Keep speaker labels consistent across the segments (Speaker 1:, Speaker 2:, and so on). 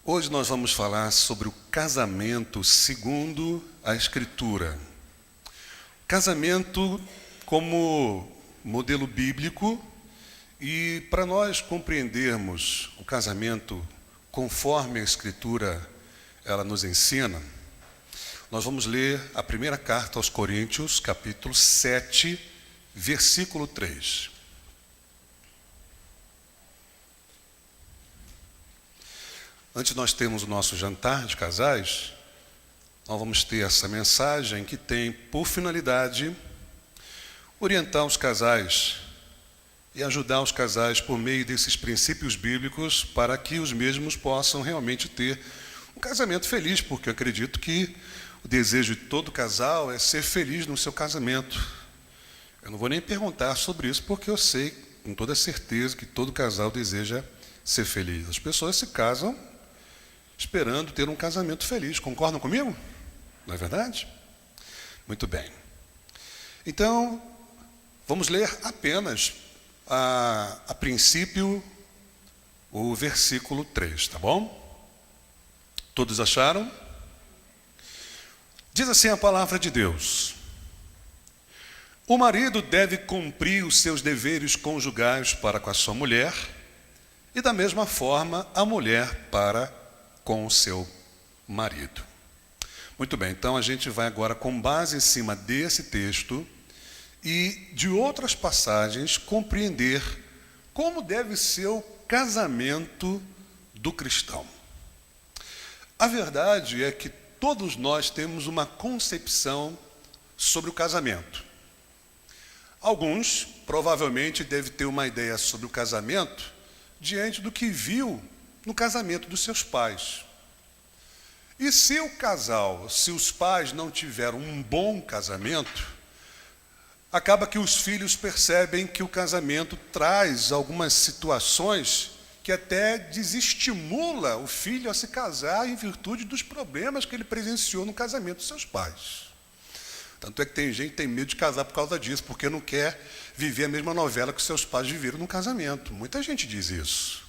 Speaker 1: Hoje nós vamos falar sobre o casamento segundo a Escritura. Casamento como modelo bíblico, e para nós compreendermos o casamento conforme a Escritura ela nos ensina, nós vamos ler a primeira carta aos Coríntios, capítulo 7, versículo 3. Antes de nós termos o nosso jantar de casais, nós vamos ter essa mensagem que tem por finalidade orientar os casais e ajudar os casais por meio desses princípios bíblicos para que os mesmos possam realmente ter um casamento feliz, porque eu acredito que o desejo de todo casal é ser feliz no seu casamento. Eu não vou nem perguntar sobre isso, porque eu sei com toda certeza que todo casal deseja ser feliz. As pessoas se casam esperando ter um casamento feliz. Concordam comigo? Não é verdade? Muito bem. Então, vamos ler apenas a princípio o versículo 3, tá bom? Todos acharam? Diz assim a palavra de Deus: o marido deve cumprir os seus deveres conjugais para com a sua mulher, e da mesma forma a mulher para com o seu marido. Muito bem, então a gente vai agora, com base em cima desse texto e de outras passagens, compreender como deve ser o casamento do cristão. A verdade é que todos nós temos uma concepção sobre o casamento. Alguns provavelmente devem ter uma ideia sobre o casamento diante do que viu no casamento dos seus pais. E se o casal, se os pais não tiveram um bom casamento, acaba que os filhos percebem que o casamento traz algumas situações que até desestimula o filho a se casar em virtude dos problemas que ele presenciou no casamento dos seus pais. Tanto é que tem gente que tem medo de casar por causa disso, porque não quer viver a mesma novela que seus pais viveram no casamento. Muita gente diz isso.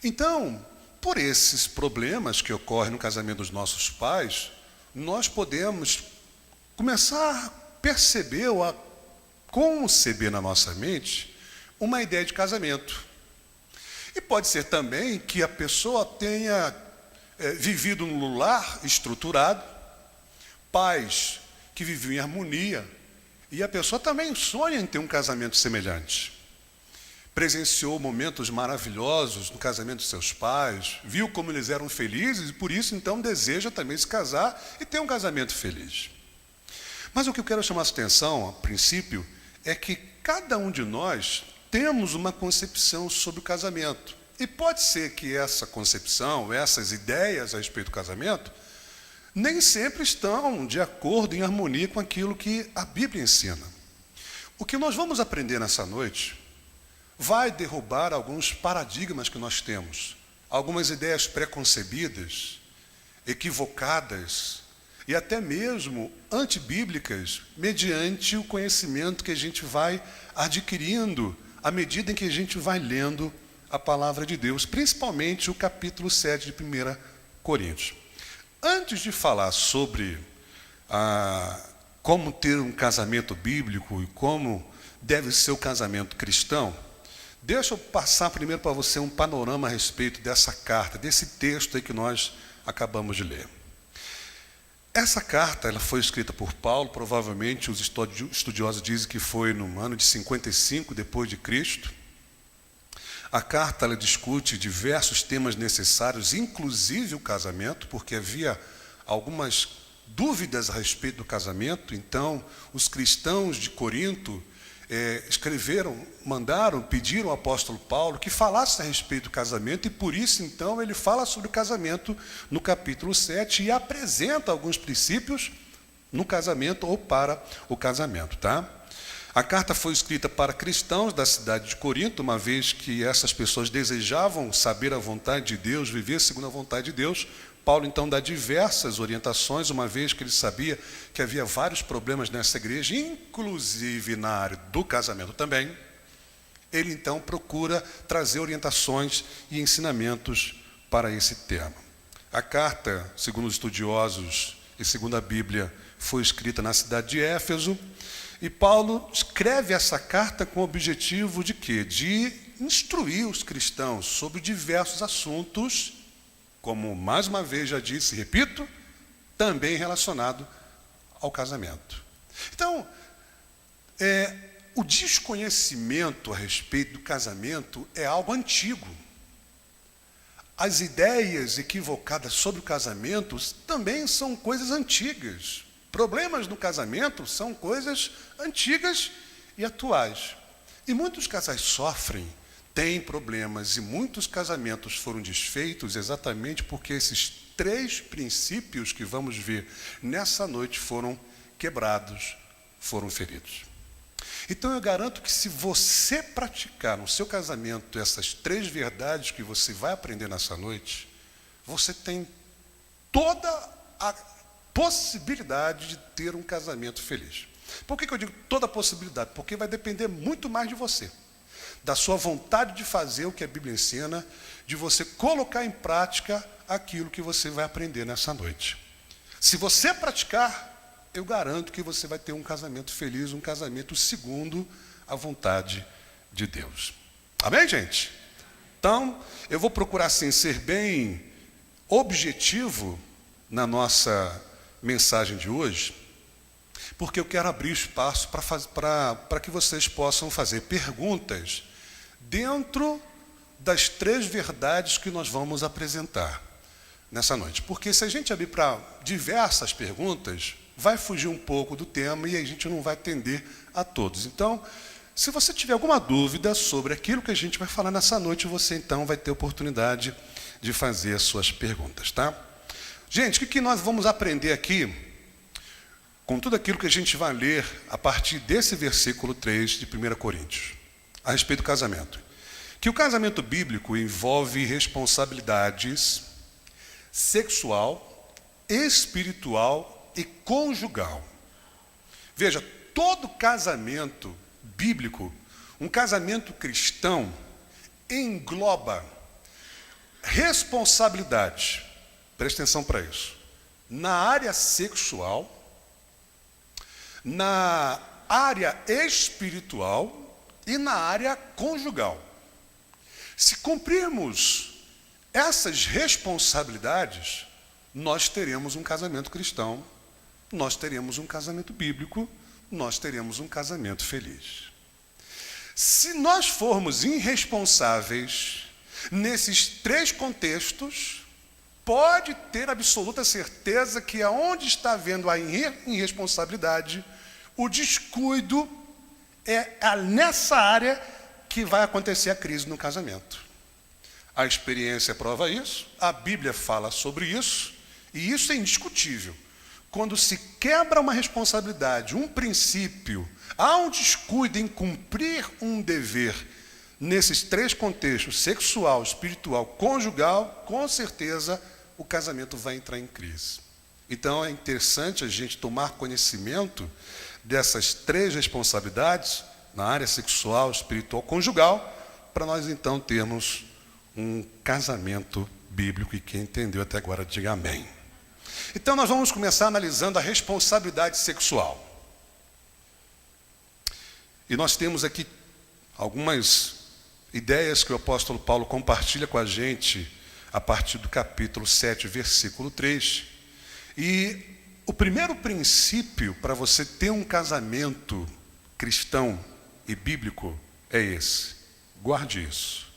Speaker 1: Então, por esses problemas que ocorrem no casamento dos nossos pais, nós podemos começar a perceber ou a conceber na nossa mente uma ideia de casamento. E pode ser também que a pessoa tenha vivido num lar estruturado, pais que viviam em harmonia, e a pessoa também sonha em ter um casamento semelhante. Presenciou momentos maravilhosos no casamento de seus pais, viu como eles eram felizes e por isso então deseja também se casar e ter um casamento feliz. Mas o que eu quero chamar a atenção, a princípio, é que cada um de nós temos uma concepção sobre o casamento. E pode ser que essa concepção, essas ideias a respeito do casamento, nem sempre estão de acordo, em harmonia com aquilo que a Bíblia ensina. O que nós vamos aprender nessa noite vai derrubar alguns paradigmas que nós temos, algumas ideias preconcebidas, equivocadas e até mesmo antibíblicas, mediante o conhecimento que a gente vai adquirindo à medida em que a gente vai lendo a palavra de Deus, principalmente o capítulo 7 de 1 Coríntios. Antes de falar sobre como ter um casamento bíblico e como deve ser o casamento cristão, deixa eu passar primeiro para você um panorama a respeito dessa carta, desse texto aí que nós acabamos de ler. Essa carta ela foi escrita por Paulo, provavelmente os estudiosos dizem que foi no ano de 55 depois de Cristo. A carta ela discute diversos temas necessários, inclusive o casamento, porque havia algumas dúvidas a respeito do casamento. Então, os cristãos de Corinto pediram ao apóstolo Paulo que falasse a respeito do casamento, e por isso então ele fala sobre o casamento no capítulo 7 e apresenta alguns princípios no casamento ou para o casamento, tá? A carta foi escrita para cristãos da cidade de Corinto, uma vez que essas pessoas desejavam saber a vontade de Deus, viver segundo a vontade de Deus. Paulo então dá diversas orientações, uma vez que ele sabia que havia vários problemas nessa igreja, inclusive na área do casamento também. Ele então procura trazer orientações e ensinamentos para esse tema. A carta, segundo os estudiosos e segundo a Bíblia, foi escrita na cidade de Éfeso, e Paulo escreve essa carta com o objetivo de quê? De instruir os cristãos sobre diversos assuntos, como mais uma vez já disse e repito, também relacionado ao casamento. Então, o desconhecimento a respeito do casamento é algo antigo. As ideias equivocadas sobre o casamento também são coisas antigas. Problemas no casamento são coisas antigas e atuais. E muitos casais sofrem, têm problemas, e muitos casamentos foram desfeitos exatamente porque esses 3 princípios que vamos ver nessa noite foram quebrados, foram feridos. Então eu garanto que se você praticar no seu casamento essas 3 verdades que você vai aprender nessa noite, você tem toda a possibilidade de ter um casamento feliz. Por que eu digo toda a possibilidade? Porque vai depender muito mais de você, da sua vontade de fazer o que a Bíblia ensina, de você colocar em prática aquilo que você vai aprender nessa noite. Se você praticar, eu garanto que você vai ter um casamento feliz, um casamento segundo a vontade de Deus. Amém, gente? Então, eu vou procurar, assim, ser bem objetivo na nossa mensagem de hoje, porque eu quero abrir espaço para que vocês possam fazer perguntas dentro das 3 verdades que nós vamos apresentar nessa noite. Porque se a gente abrir para diversas perguntas, vai fugir um pouco do tema e a gente não vai atender a todos. Então, se você tiver alguma dúvida sobre aquilo que a gente vai falar nessa noite, você então vai ter oportunidade de fazer as suas perguntas, tá? Gente, o que nós vamos aprender aqui com tudo aquilo que a gente vai ler a partir desse versículo 3 de 1 Coríntios, a respeito do casamento? Que o casamento bíblico envolve responsabilidades sexual, espiritual e conjugal. Veja, todo casamento bíblico, um casamento cristão, engloba responsabilidade, preste atenção para isso, na área sexual, na área espiritual e na área conjugal. Se cumprirmos essas responsabilidades, nós teremos um casamento cristão, nós teremos um casamento bíblico, nós teremos um casamento feliz. Se nós formos irresponsáveis nesses 3 contextos, pode ter absoluta certeza que aonde está havendo a irresponsabilidade, o descuido, é nessa área que vai acontecer a crise no casamento. A experiência prova isso, a Bíblia fala sobre isso, e isso é indiscutível. Quando se quebra uma responsabilidade, um princípio, há um descuido em cumprir um dever nesses 3 contextos, sexual, espiritual, conjugal, com certeza o casamento vai entrar em crise. Então é interessante a gente tomar conhecimento dessas 3 responsabilidades na área sexual, espiritual, conjugal, para nós então termos um casamento bíblico, e quem entendeu até agora diga amém. Então nós vamos começar analisando a responsabilidade sexual. E nós temos aqui algumas ideias que o apóstolo Paulo compartilha com a gente a partir do capítulo 7, versículo 3. E o primeiro princípio para você ter um casamento cristão e bíblico é esse. Guarde isso.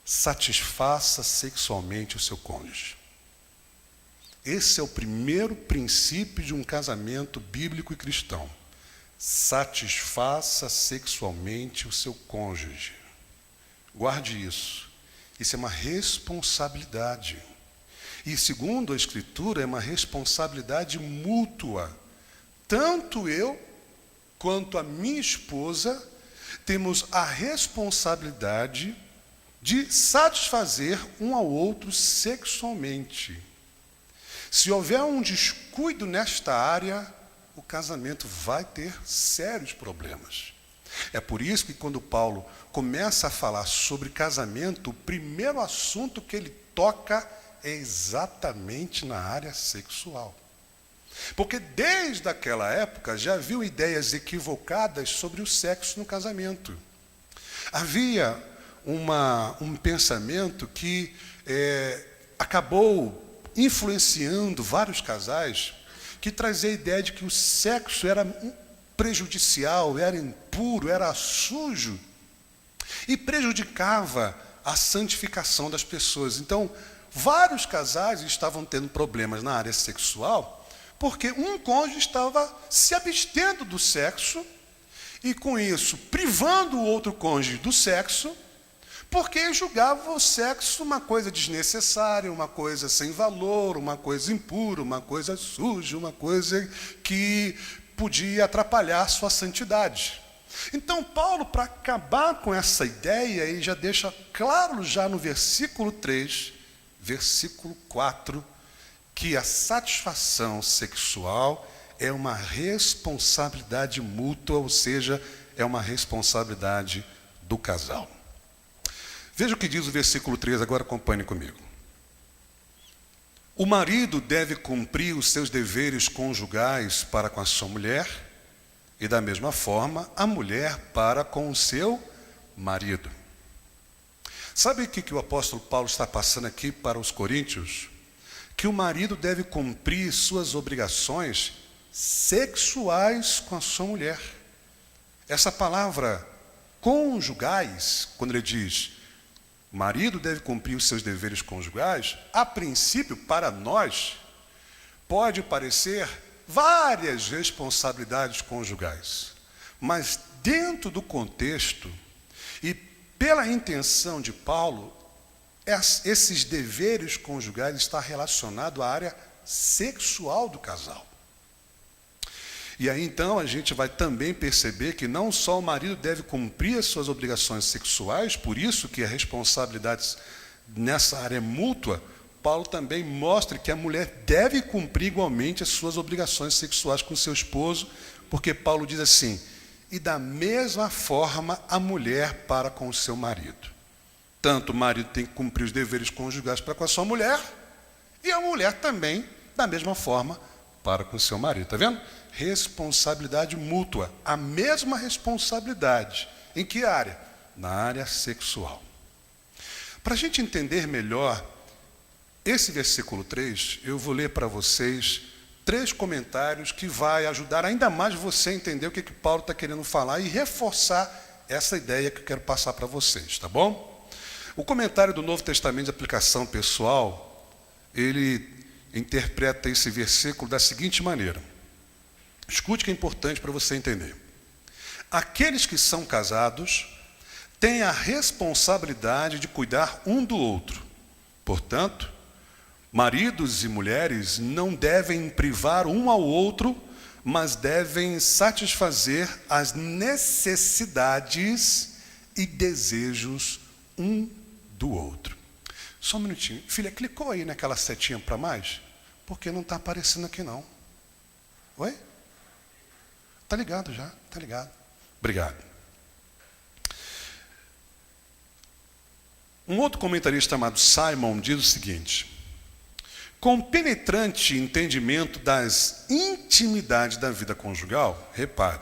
Speaker 1: Satisfaça sexualmente o seu cônjuge. Esse é o primeiro princípio de um casamento bíblico e cristão. Satisfaça sexualmente o seu cônjuge. Guarde isso. Isso é uma responsabilidade. E segundo a Escritura, é uma responsabilidade mútua. Tanto eu quanto a minha esposa temos a responsabilidade de satisfazer um ao outro sexualmente. Se houver um descuido nesta área, o casamento vai ter sérios problemas. É por isso que quando Paulo começa a falar sobre casamento, o primeiro assunto que ele toca exatamente na área sexual. Porque desde aquela época já haviam ideias equivocadas sobre o sexo no casamento. Havia um pensamento que acabou influenciando vários casais, que trazia a ideia de que o sexo era prejudicial, era impuro, era sujo e prejudicava a santificação das pessoas. Então, vários casais estavam tendo problemas na área sexual porque um cônjuge estava se abstendo do sexo e, com isso, privando o outro cônjuge do sexo, porque julgava o sexo uma coisa desnecessária, uma coisa sem valor, uma coisa impura, uma coisa suja, uma coisa que podia atrapalhar a sua santidade. Então, Paulo, para acabar com essa ideia, ele já deixa claro já no versículo 3, versículo 4, que a satisfação sexual é uma responsabilidade mútua, ou seja, é uma responsabilidade do casal. Veja o que diz o versículo 3, agora acompanhe comigo. O marido deve cumprir os seus deveres conjugais para com a sua mulher, e da mesma forma, a mulher para com o seu marido. Sabe o que o apóstolo Paulo está passando aqui para os coríntios? Que o marido deve cumprir suas obrigações sexuais com a sua mulher. Essa palavra conjugais, quando ele diz o marido deve cumprir os seus deveres conjugais, a princípio, para nós, pode parecer várias responsabilidades conjugais. Mas dentro do contexto e pela intenção de Paulo, esses deveres conjugais estão relacionados à área sexual do casal. E aí então a gente vai também perceber que não só o marido deve cumprir as suas obrigações sexuais, por isso que a responsabilidade nessa área é mútua, Paulo também mostra que a mulher deve cumprir igualmente as suas obrigações sexuais com seu esposo, porque Paulo diz assim, e da mesma forma a mulher para com o seu marido. Tanto o marido tem que cumprir os deveres conjugais para com a sua mulher, e a mulher também, da mesma forma, para com o seu marido. Está vendo? Responsabilidade mútua. A mesma responsabilidade. Em que área? Na área sexual. Para a gente entender melhor esse versículo 3, eu vou ler para vocês 3 comentários que vai ajudar ainda mais você a entender o que Paulo está querendo falar e reforçar essa ideia que eu quero passar para vocês, tá bom? O comentário do Novo Testamento de aplicação pessoal, ele interpreta esse versículo da seguinte maneira. Escute que é importante para você entender. Aqueles que são casados têm a responsabilidade de cuidar um do outro. Portanto, maridos e mulheres não devem privar um ao outro, mas devem satisfazer as necessidades e desejos um do outro. Só um minutinho. Filha, clicou aí naquela setinha para mais? Porque não está aparecendo aqui não. Oi? Está ligado já, está ligado. Obrigado. Um outro comentarista chamado Simon diz o seguinte: com penetrante entendimento das intimidades da vida conjugal, repare,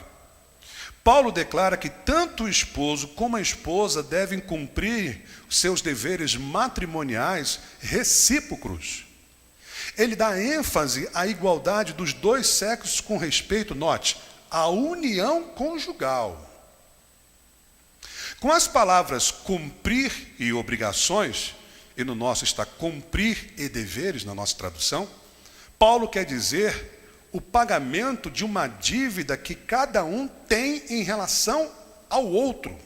Speaker 1: Paulo declara que tanto o esposo como a esposa devem cumprir seus deveres matrimoniais recíprocos. Ele dá ênfase à igualdade dos dois sexos com respeito, note, à união conjugal. Com as palavras cumprir e obrigações, e no nosso está cumprir e deveres, na nossa tradução, Paulo quer dizer o pagamento de uma dívida que cada um tem em relação ao outro.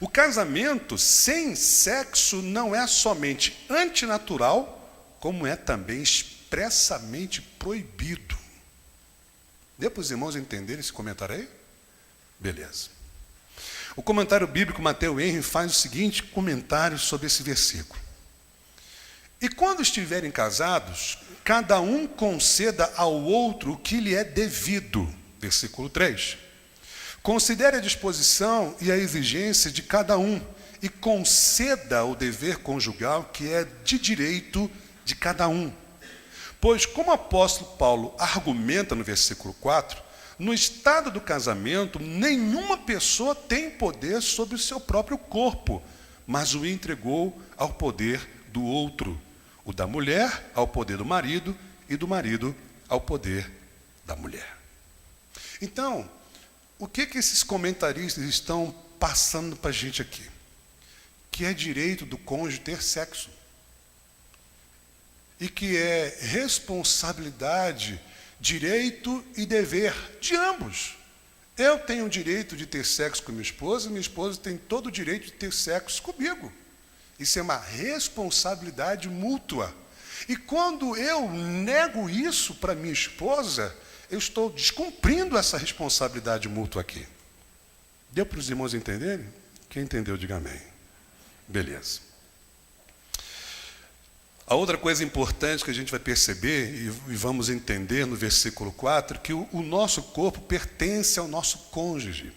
Speaker 1: O casamento sem sexo não é somente antinatural, como é também expressamente proibido. Dê para os irmãos entenderem esse comentário aí? Beleza. O comentário bíblico Matthew Henry faz o seguinte comentário sobre esse versículo. E quando estiverem casados, cada um conceda ao outro o que lhe é devido. Versículo 3. Considere a disposição e a exigência de cada um e conceda o dever conjugal que é de direito de cada um. Pois, como o apóstolo Paulo argumenta no versículo 4, no estado do casamento, nenhuma pessoa tem poder sobre o seu próprio corpo, mas o entregou ao poder do outro, o da mulher ao poder do marido e do marido ao poder da mulher. Então, o que esses comentaristas estão passando para a gente aqui? Que é direito do cônjuge ter sexo. E que é responsabilidade, direito e dever de ambos. Eu tenho o direito de ter sexo com minha esposa tem todo o direito de ter sexo comigo. Isso é uma responsabilidade mútua. E quando eu nego isso para minha esposa, eu estou descumprindo essa responsabilidade mútua aqui. Deu para os irmãos entenderem? Quem entendeu, diga amém. Beleza. A outra coisa importante que a gente vai perceber e vamos entender no versículo 4, que o nosso corpo pertence ao nosso cônjuge.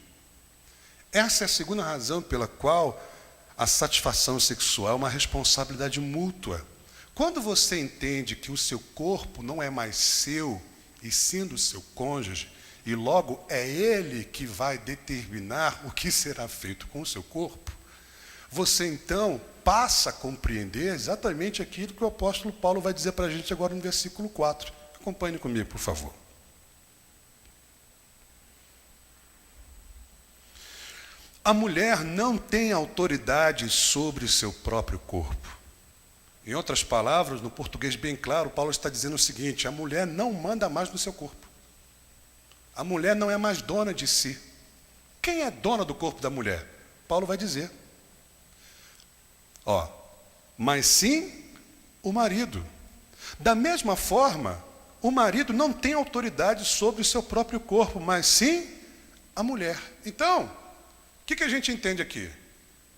Speaker 1: Essa é a segunda razão pela qual a satisfação sexual é uma responsabilidade mútua. Quando você entende que o seu corpo não é mais seu, e sim do seu cônjuge, e logo é ele que vai determinar o que será feito com o seu corpo, você então passa a compreender exatamente aquilo que o apóstolo Paulo vai dizer para a gente agora no versículo 4. Acompanhe comigo, por favor. A mulher não tem autoridade sobre o seu próprio corpo. Em outras palavras, no português bem claro, Paulo está dizendo o seguinte: a mulher não manda mais no seu corpo. A mulher não é mais dona de si. Quem é dona do corpo da mulher? Paulo vai dizer. Mas sim o marido. Da mesma forma, o marido não tem autoridade sobre o seu próprio corpo, mas sim a mulher. Então, o que a gente entende aqui?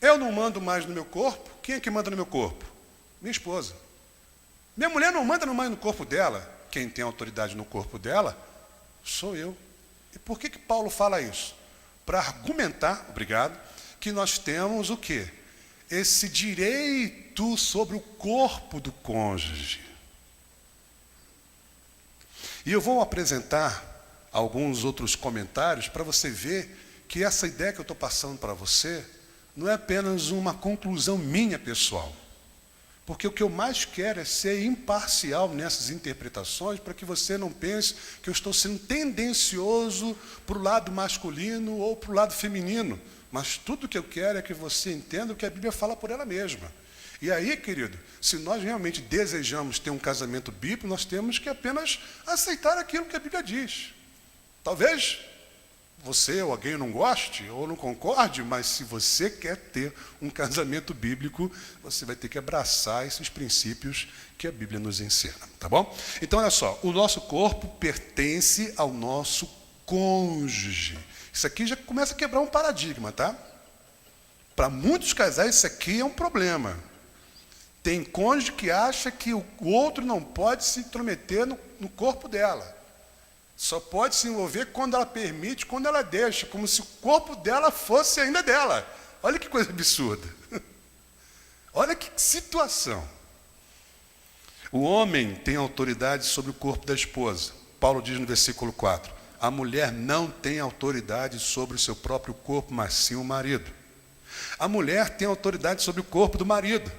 Speaker 1: Eu não mando mais no meu corpo. Quem é que manda no meu corpo? Minha esposa. Minha mulher não manda mais no corpo dela. Quem tem autoridade no corpo dela sou eu. E por que Paulo fala isso? Para argumentar, obrigado, que nós temos o quê? Esse direito sobre o corpo do cônjuge. E eu vou apresentar alguns outros comentários para você ver que essa ideia que eu estou passando para você não é apenas uma conclusão minha pessoal. Porque o que eu mais quero é ser imparcial nessas interpretações, para que você não pense que eu estou sendo tendencioso para o lado masculino ou para o lado feminino. Mas tudo que eu quero é que você entenda o que a Bíblia fala por ela mesma. E aí, querido, se nós realmente desejamos ter um casamento bíblico, nós temos que apenas aceitar aquilo que a Bíblia diz. Talvez você ou alguém não goste ou não concorde, mas se você quer ter um casamento bíblico, você vai ter que abraçar esses princípios que a Bíblia nos ensina, tá bom? Então, olha só, o nosso corpo pertence ao nosso cônjuge. Isso aqui já começa a quebrar um paradigma, tá? Para muitos casais, isso aqui é um problema. Tem cônjuge que acha que o outro não pode se intrometer no corpo dela. Só pode se envolver quando ela permite, quando ela deixa, como se o corpo dela fosse ainda dela. Olha que coisa absurda. Olha que situação. O homem tem autoridade sobre o corpo da esposa. Paulo diz no versículo 4. A mulher não tem autoridade sobre o seu próprio corpo, mas sim o marido. A mulher tem autoridade sobre o corpo do marido.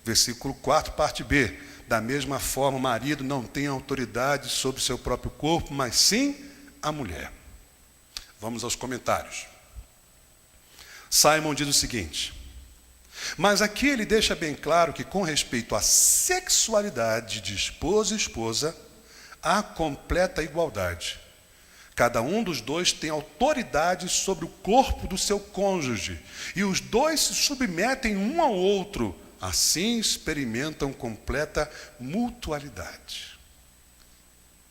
Speaker 1: Versículo 4, parte B. Da mesma forma, o marido não tem autoridade sobre o seu próprio corpo, mas sim a mulher. Vamos aos comentários. Simon diz o seguinte: mas aqui ele deixa bem claro que, com respeito à sexualidade de esposo e esposa, há completa igualdade. Cada um dos dois tem autoridade sobre o corpo do seu cônjuge, e os dois se submetem um ao outro. Assim experimentam completa mutualidade.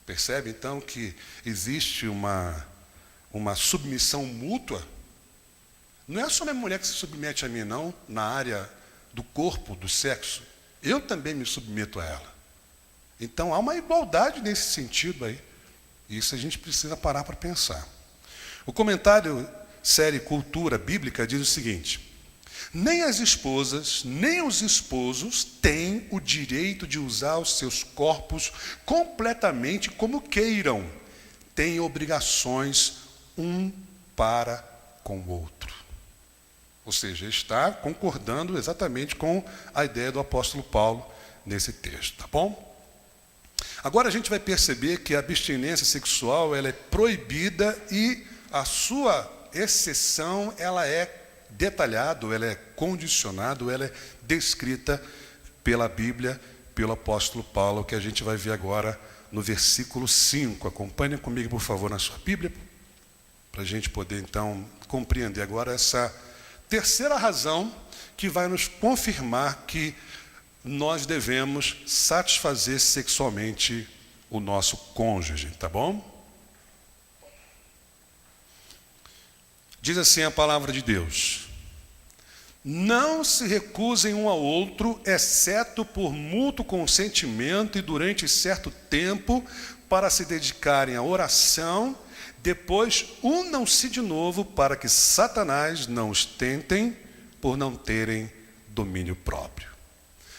Speaker 1: Percebe então que existe uma submissão mútua? Não é só minha mulher que se submete a mim, não, na área do corpo, do sexo. Eu também me submeto a ela. Então há uma igualdade nesse sentido aí. Isso a gente precisa parar para pensar. O comentário série Cultura Bíblica diz o seguinte: Nem as esposas, nem os esposos têm o direito de usar os seus corpos completamente como queiram. Têm obrigações um para com o outro. Ou seja, está concordando exatamente com a ideia do apóstolo Paulo nesse texto, tá bom? Agora a gente vai perceber que a abstinência sexual ela é proibida e a sua exceção ela é detalhada, ela é condicionada, ela é descrita pela Bíblia, pelo apóstolo Paulo, que a gente vai ver agora no versículo 5. Acompanhe comigo, por favor, na sua Bíblia, para a gente poder então compreender agora essa terceira razão que vai nos confirmar que nós devemos satisfazer sexualmente o nosso cônjuge, tá bom? Diz assim a palavra de Deus: não se recusem um ao outro, exceto por mútuo consentimento e durante certo tempo, para se dedicarem à oração. Depois unam-se de novo, para que Satanás não os tentem por não terem domínio próprio.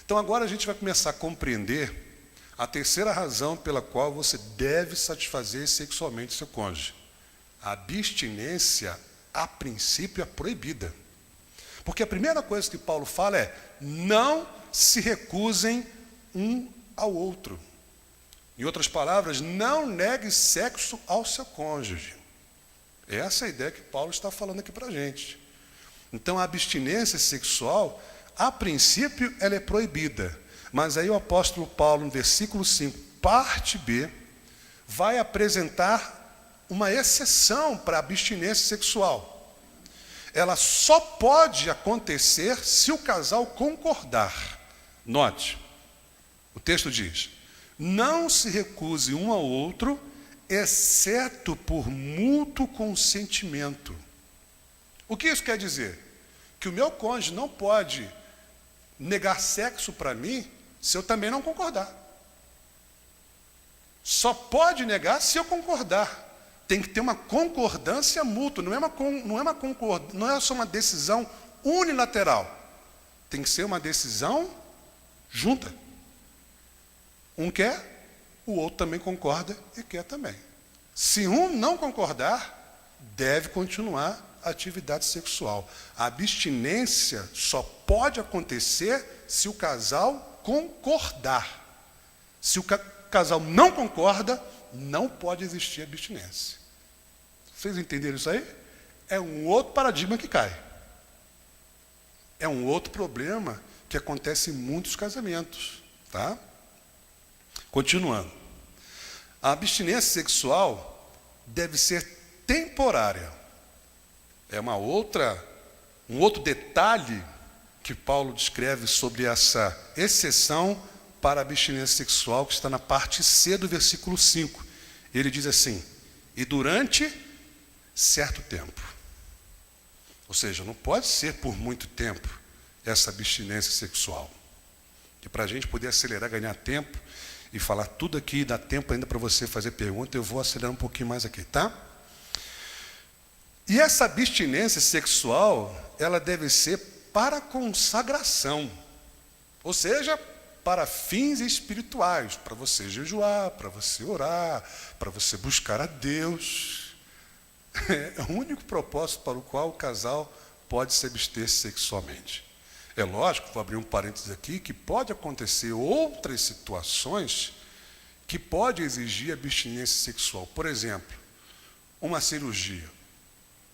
Speaker 1: Então agora a gente vai começar a compreender a terceira razão pela qual você deve satisfazer sexualmente seu cônjuge. A abstinência, a princípio, é proibida. Porque a primeira coisa que Paulo fala é: não se recusem um ao outro. Em outras palavras, não negue sexo ao seu cônjuge. Essa é a ideia que Paulo está falando aqui para a gente. Então, a abstinência sexual, a princípio, ela é proibida. Mas aí o apóstolo Paulo, no versículo 5, parte B, vai apresentar uma exceção para a abstinência sexual. Ela só pode acontecer se o casal concordar. Note, o texto diz: não se recuse um ao outro, exceto por mútuo consentimento. O que isso quer dizer? Que o meu cônjuge não pode negar sexo para mim se eu também não concordar. Só pode negar se eu concordar. Tem que ter uma concordância mútua, não é só uma decisão unilateral. Tem que ser uma decisão junta. Um quer, o outro também concorda e quer também. Se um não concordar, deve continuar a atividade sexual. A abstinência só pode acontecer se o casal concordar. Se o casal não concorda, não pode existir abstinência. Vocês entenderam isso aí? É um outro paradigma que cai. É um outro problema que acontece em muitos casamentos, tá? Continuando. A abstinência sexual deve ser temporária. É um outro detalhe que Paulo descreve sobre essa exceção para a abstinência sexual, que está na parte C do versículo 5. Ele diz assim: e durante certo tempo. Ou seja, não pode ser por muito tempo essa abstinência sexual. E para a gente poder acelerar, ganhar tempo e falar tudo aqui, dá tempo ainda para você fazer pergunta, eu vou acelerar um pouquinho mais aqui, tá? E essa abstinência sexual, ela deve ser para consagração. Ou seja, para fins espirituais, para você jejuar, para você orar, para você buscar a Deus. É o único propósito para o qual o casal pode se abster sexualmente. É lógico, vou abrir um parênteses aqui, que pode acontecer outras situações que pode exigir abstinência sexual. Por exemplo, uma cirurgia.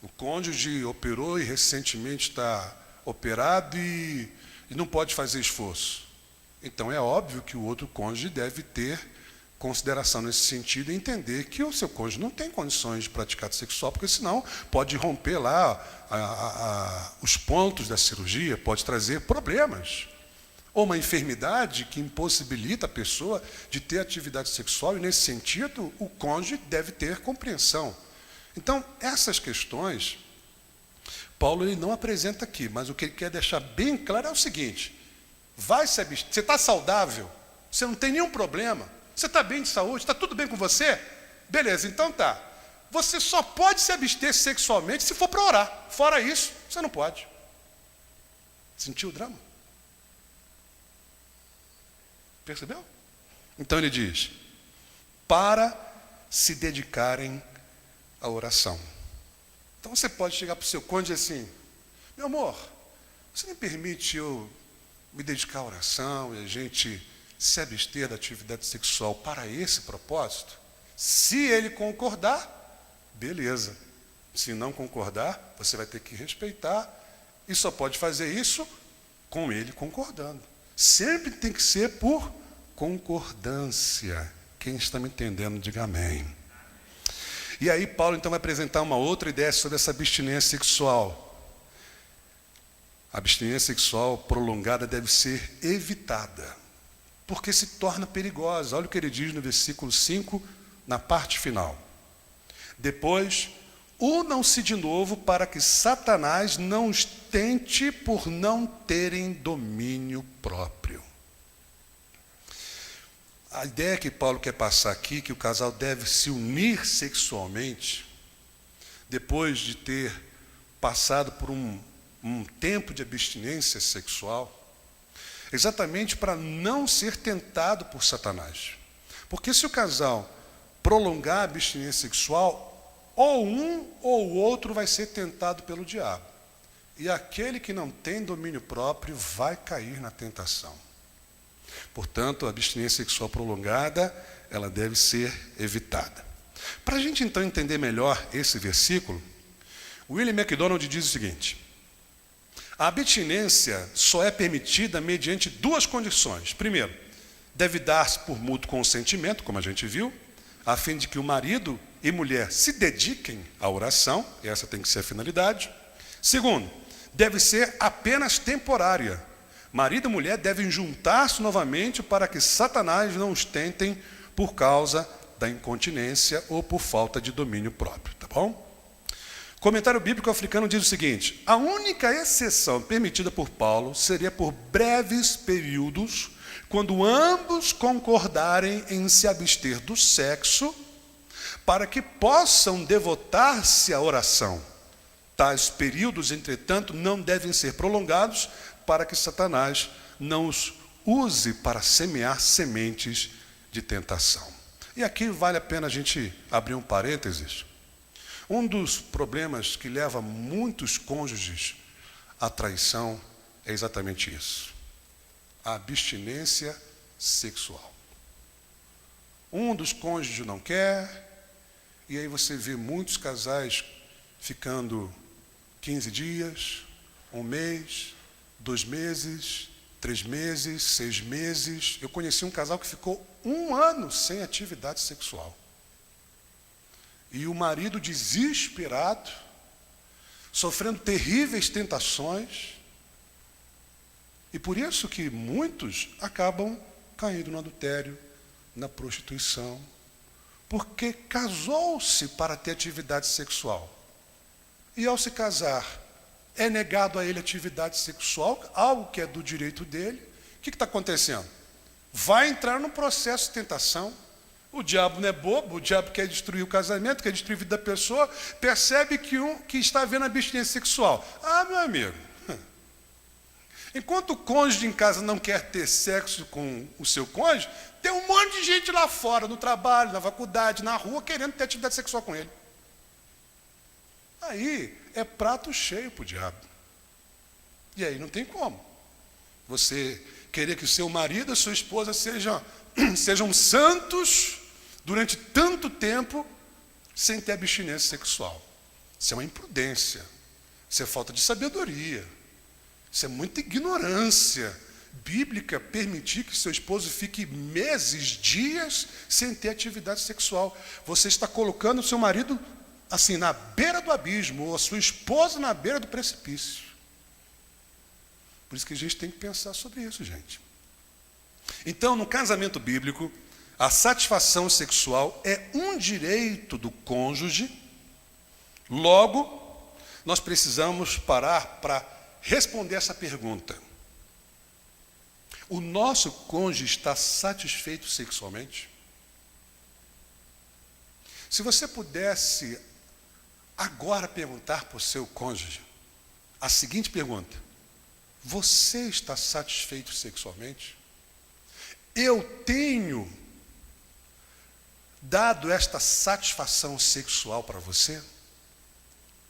Speaker 1: O cônjuge operou e recentemente está operado e não pode fazer esforço. Então é óbvio que o outro cônjuge deve ter consideração nesse sentido e entender que o seu cônjuge não tem condições de praticar sexual, porque senão pode romper lá os pontos da cirurgia, pode trazer problemas. Ou uma enfermidade que impossibilita a pessoa de ter atividade sexual, e nesse sentido o cônjuge deve ter compreensão. Então, essas questões, Paulo ele não apresenta aqui, mas o que ele quer deixar bem claro é o seguinte: você está saudável, você não tem nenhum problema, você está bem de saúde, está tudo bem com você? Beleza, então tá. Você só pode se abster sexualmente se for para orar. Fora isso, você não pode. Sentiu o drama? Percebeu? Então ele diz, para se dedicarem à oração. Então você pode chegar para o seu cônjuge assim, meu amor, você me permite eu me dedicar à oração e a gente se abster da atividade sexual para esse propósito? Se ele concordar, beleza. Se não concordar, você vai ter que respeitar e só pode fazer isso com ele concordando. Sempre tem que ser por concordância. Quem está me entendendo, diga amém. E aí Paulo então vai apresentar uma outra ideia sobre essa abstinência sexual. A abstinência sexual prolongada deve ser evitada, porque se torna perigosa. Olha o que ele diz no versículo 5, na parte final. Depois, unam-se de novo para que Satanás não os tente por não terem domínio próprio. A ideia que Paulo quer passar aqui, que o casal deve se unir sexualmente, depois de ter passado por um tempo de abstinência sexual, exatamente para não ser tentado por Satanás. Porque se o casal prolongar a abstinência sexual, ou um ou o outro vai ser tentado pelo diabo. E aquele que não tem domínio próprio vai cair na tentação. Portanto, a abstinência sexual prolongada, ela deve ser evitada. Para a gente então entender melhor esse versículo, William MacDonald diz o seguinte: a abstinência só é permitida mediante duas condições. Primeiro, deve dar-se por mútuo consentimento, como a gente viu, a fim de que o marido e mulher se dediquem à oração, essa tem que ser a finalidade. Segundo, deve ser apenas temporária. Marido e mulher devem juntar-se novamente para que Satanás não os tentem por causa da incontinência ou por falta de domínio próprio, tá bom? Comentário bíblico africano diz o seguinte: a única exceção permitida por Paulo seria por breves períodos, quando ambos concordarem em se abster do sexo, para que possam devotar-se à oração. Tais períodos, entretanto, não devem ser prolongados, para que Satanás não os use para semear sementes de tentação. E aqui vale a pena a gente abrir um parênteses. Um dos problemas que leva muitos cônjuges à traição é exatamente isso: a abstinência sexual. Um dos cônjuges não quer, e aí você vê muitos casais ficando 15 dias, um mês, 2 meses, 3 meses, 6 meses. Eu conheci um casal que ficou 1 ano sem atividade sexual. E o marido desesperado, sofrendo terríveis tentações. E por isso que muitos acabam caindo no adultério, na prostituição, porque casou-se para ter atividade sexual. E ao se casar, é negado a ele atividade sexual, algo que é do direito dele. O que está acontecendo? Vai entrar num processo de tentação. O diabo não é bobo, o diabo quer destruir o casamento, quer destruir a vida da pessoa, percebe que está havendo abstinência sexual. Ah, meu amigo, enquanto o cônjuge em casa não quer ter sexo com o seu cônjuge, tem um monte de gente lá fora, no trabalho, na faculdade, na rua, querendo ter atividade sexual com ele. Aí é prato cheio para o diabo. E aí não tem como você querer que o seu marido e a sua esposa sejam santos durante tanto tempo sem ter abstinência sexual. Isso é uma imprudência, isso é falta de sabedoria, isso é muita ignorância bíblica, permitir que seu esposo fique meses, dias sem ter atividade sexual. Você está colocando o seu marido assim, na beira do abismo, ou a sua esposa na beira do precipício. Por isso que a gente tem que pensar sobre isso, gente. Então, no casamento bíblico, a satisfação sexual é um direito do cônjuge. Logo, nós precisamos parar para responder essa pergunta: o nosso cônjuge está satisfeito sexualmente? Se você pudesse agora perguntar para o seu cônjuge a seguinte pergunta: Você está satisfeito sexualmente? Eu tenho dado esta satisfação sexual para você?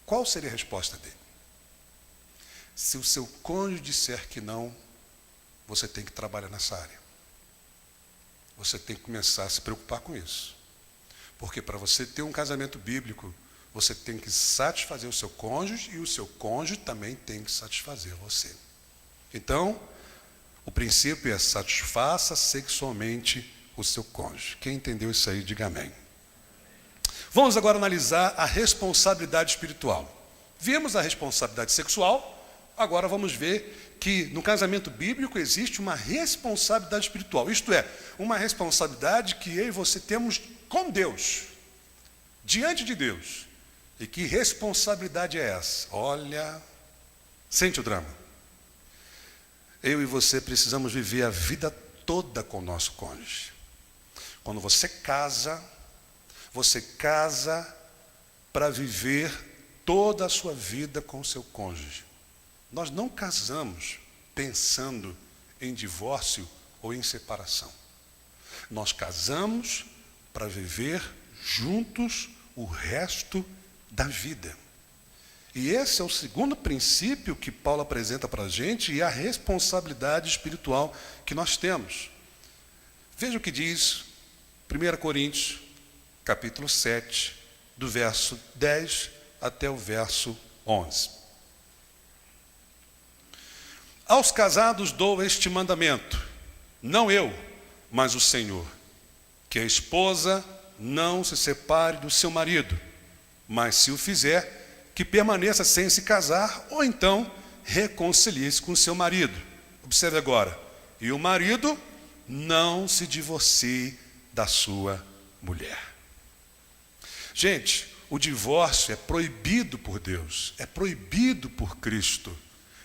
Speaker 1: Qual seria a resposta dele? Se o seu cônjuge disser que não, você tem que trabalhar nessa área. Você tem que começar a se preocupar com isso. Porque para você ter um casamento bíblico, você tem que satisfazer o seu cônjuge e o seu cônjuge também tem que satisfazer você. Então, o princípio é satisfaça sexualmente o seu cônjuge. Quem entendeu isso aí, diga amém. Vamos agora analisar a responsabilidade espiritual. Vimos a responsabilidade sexual, agora vamos ver que no casamento bíblico existe uma responsabilidade espiritual. Isto é, uma responsabilidade que eu e você temos com Deus, diante de Deus. E que responsabilidade é essa? Olha, sente o drama. Eu e você precisamos viver a vida toda com o nosso cônjuge. Quando você casa para viver toda a sua vida com o seu cônjuge. Nós não casamos pensando em divórcio ou em separação. Nós casamos para viver juntos o resto da vida. E esse é o segundo princípio que Paulo apresenta para a gente e a responsabilidade espiritual que nós temos. Veja o que diz 1 Coríntios, capítulo 7, do verso 10 até o verso 11. Aos casados dou este mandamento, não eu, mas o Senhor, que a esposa não se separe do seu marido, mas se o fizer, que permaneça sem se casar, ou então reconcilie-se com seu marido. Observe agora, e o marido não se divorcie da sua mulher. Gente, o divórcio é proibido por Deus, é proibido por Cristo,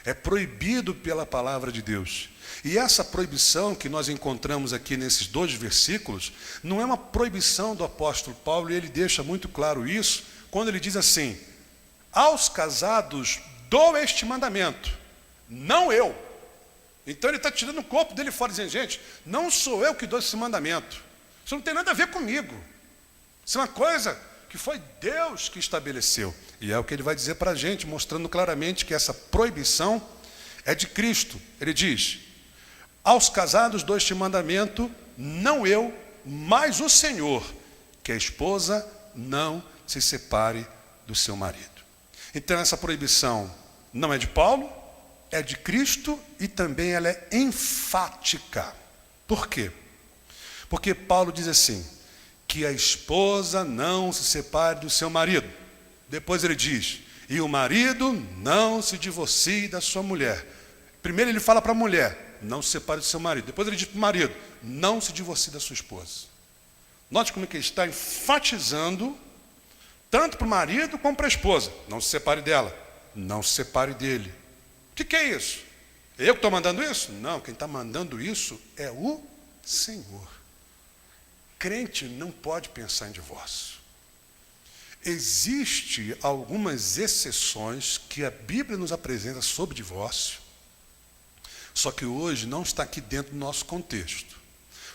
Speaker 1: é proibido pela palavra de Deus. E essa proibição que nós encontramos aqui nesses 2 versículos, não é uma proibição do apóstolo Paulo, e ele deixa muito claro isso, quando ele diz assim, aos casados dou este mandamento, não eu. Então ele está tirando o corpo dele fora, dizendo, gente, não sou eu que dou esse mandamento, isso não tem nada a ver comigo, isso é uma coisa que foi Deus que estabeleceu. E é o que ele vai dizer para a gente, mostrando claramente que essa proibição é de Cristo. Ele diz, aos casados dou este mandamento, não eu, mas o Senhor, que a esposa não se separe do seu marido. Então essa proibição não é de Paulo, é de Cristo e também ela é enfática. Por quê? Porque Paulo diz assim, que a esposa não se separe do seu marido. Depois ele diz, e o marido não se divorcie da sua mulher. Primeiro ele fala para a mulher, não se separe do seu marido. Depois ele diz para o marido, não se divorcie da sua esposa. Note como é que ele está enfatizando, tanto para o marido como para a esposa. Não se separe dela, não se separe dele. O que é isso? É eu que estou mandando isso? Não, quem está mandando isso é o Senhor. Crente não pode pensar em divórcio. Existem algumas exceções que a Bíblia nos apresenta sobre divórcio, só que hoje não está aqui dentro do nosso contexto.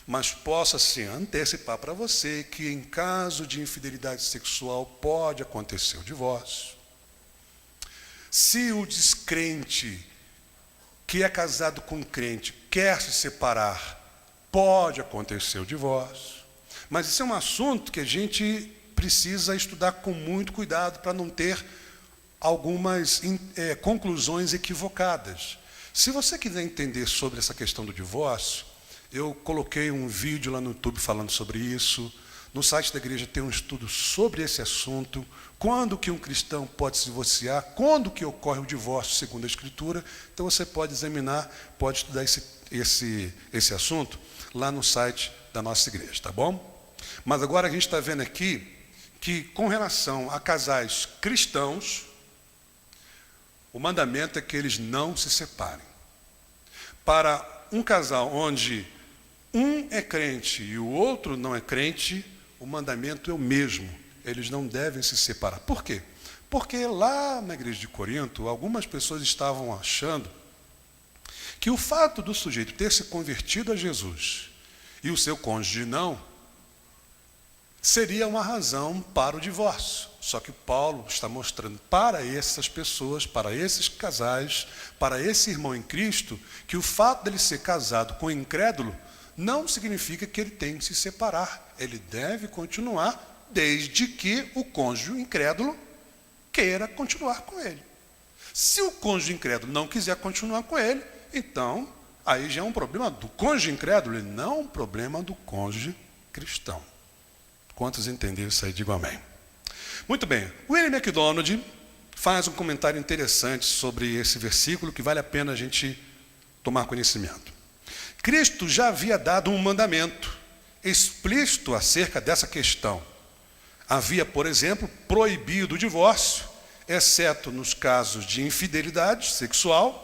Speaker 1: Mas posso assim antecipar para você que em caso de infidelidade sexual pode acontecer o divórcio. Se o descrente que é casado com um crente quer se separar, pode acontecer o divórcio. Mas isso é um assunto que a gente precisa estudar com muito cuidado para não ter algumas conclusões equivocadas. Se você quiser entender sobre essa questão do divórcio, eu coloquei um vídeo lá no YouTube falando sobre isso. No site da igreja tem um estudo sobre esse assunto. Quando que um cristão pode se divorciar? Quando que ocorre o divórcio segundo a Escritura? Então você pode examinar, pode estudar esse assunto lá no site da nossa igreja, tá bom? Mas agora a gente está vendo aqui que com relação a casais cristãos, o mandamento é que eles não se separem. Para um casal onde um é crente e o outro não é crente, o mandamento é o mesmo. Eles não devem se separar. Por quê? Porque lá na igreja de Corinto, algumas pessoas estavam achando que o fato do sujeito ter se convertido a Jesus e o seu cônjuge não, seria uma razão para o divórcio. Só que Paulo está mostrando para essas pessoas, para esses casais, para esse irmão em Cristo, que o fato dele ser casado com um incrédulo não significa que ele tem que se separar. Ele deve continuar, desde que o cônjuge incrédulo queira continuar com ele. Se o cônjuge incrédulo não quiser continuar com ele, então aí já é um problema do cônjuge incrédulo e não um problema do cônjuge cristão. Quantos entenderam isso aí? Digo amém. Muito bem. William MacDonald faz um comentário interessante sobre esse versículo que vale a pena a gente tomar conhecimento. Cristo já havia dado um mandamento explícito acerca dessa questão. Havia, por exemplo, proibido o divórcio, exceto nos casos de infidelidade sexual.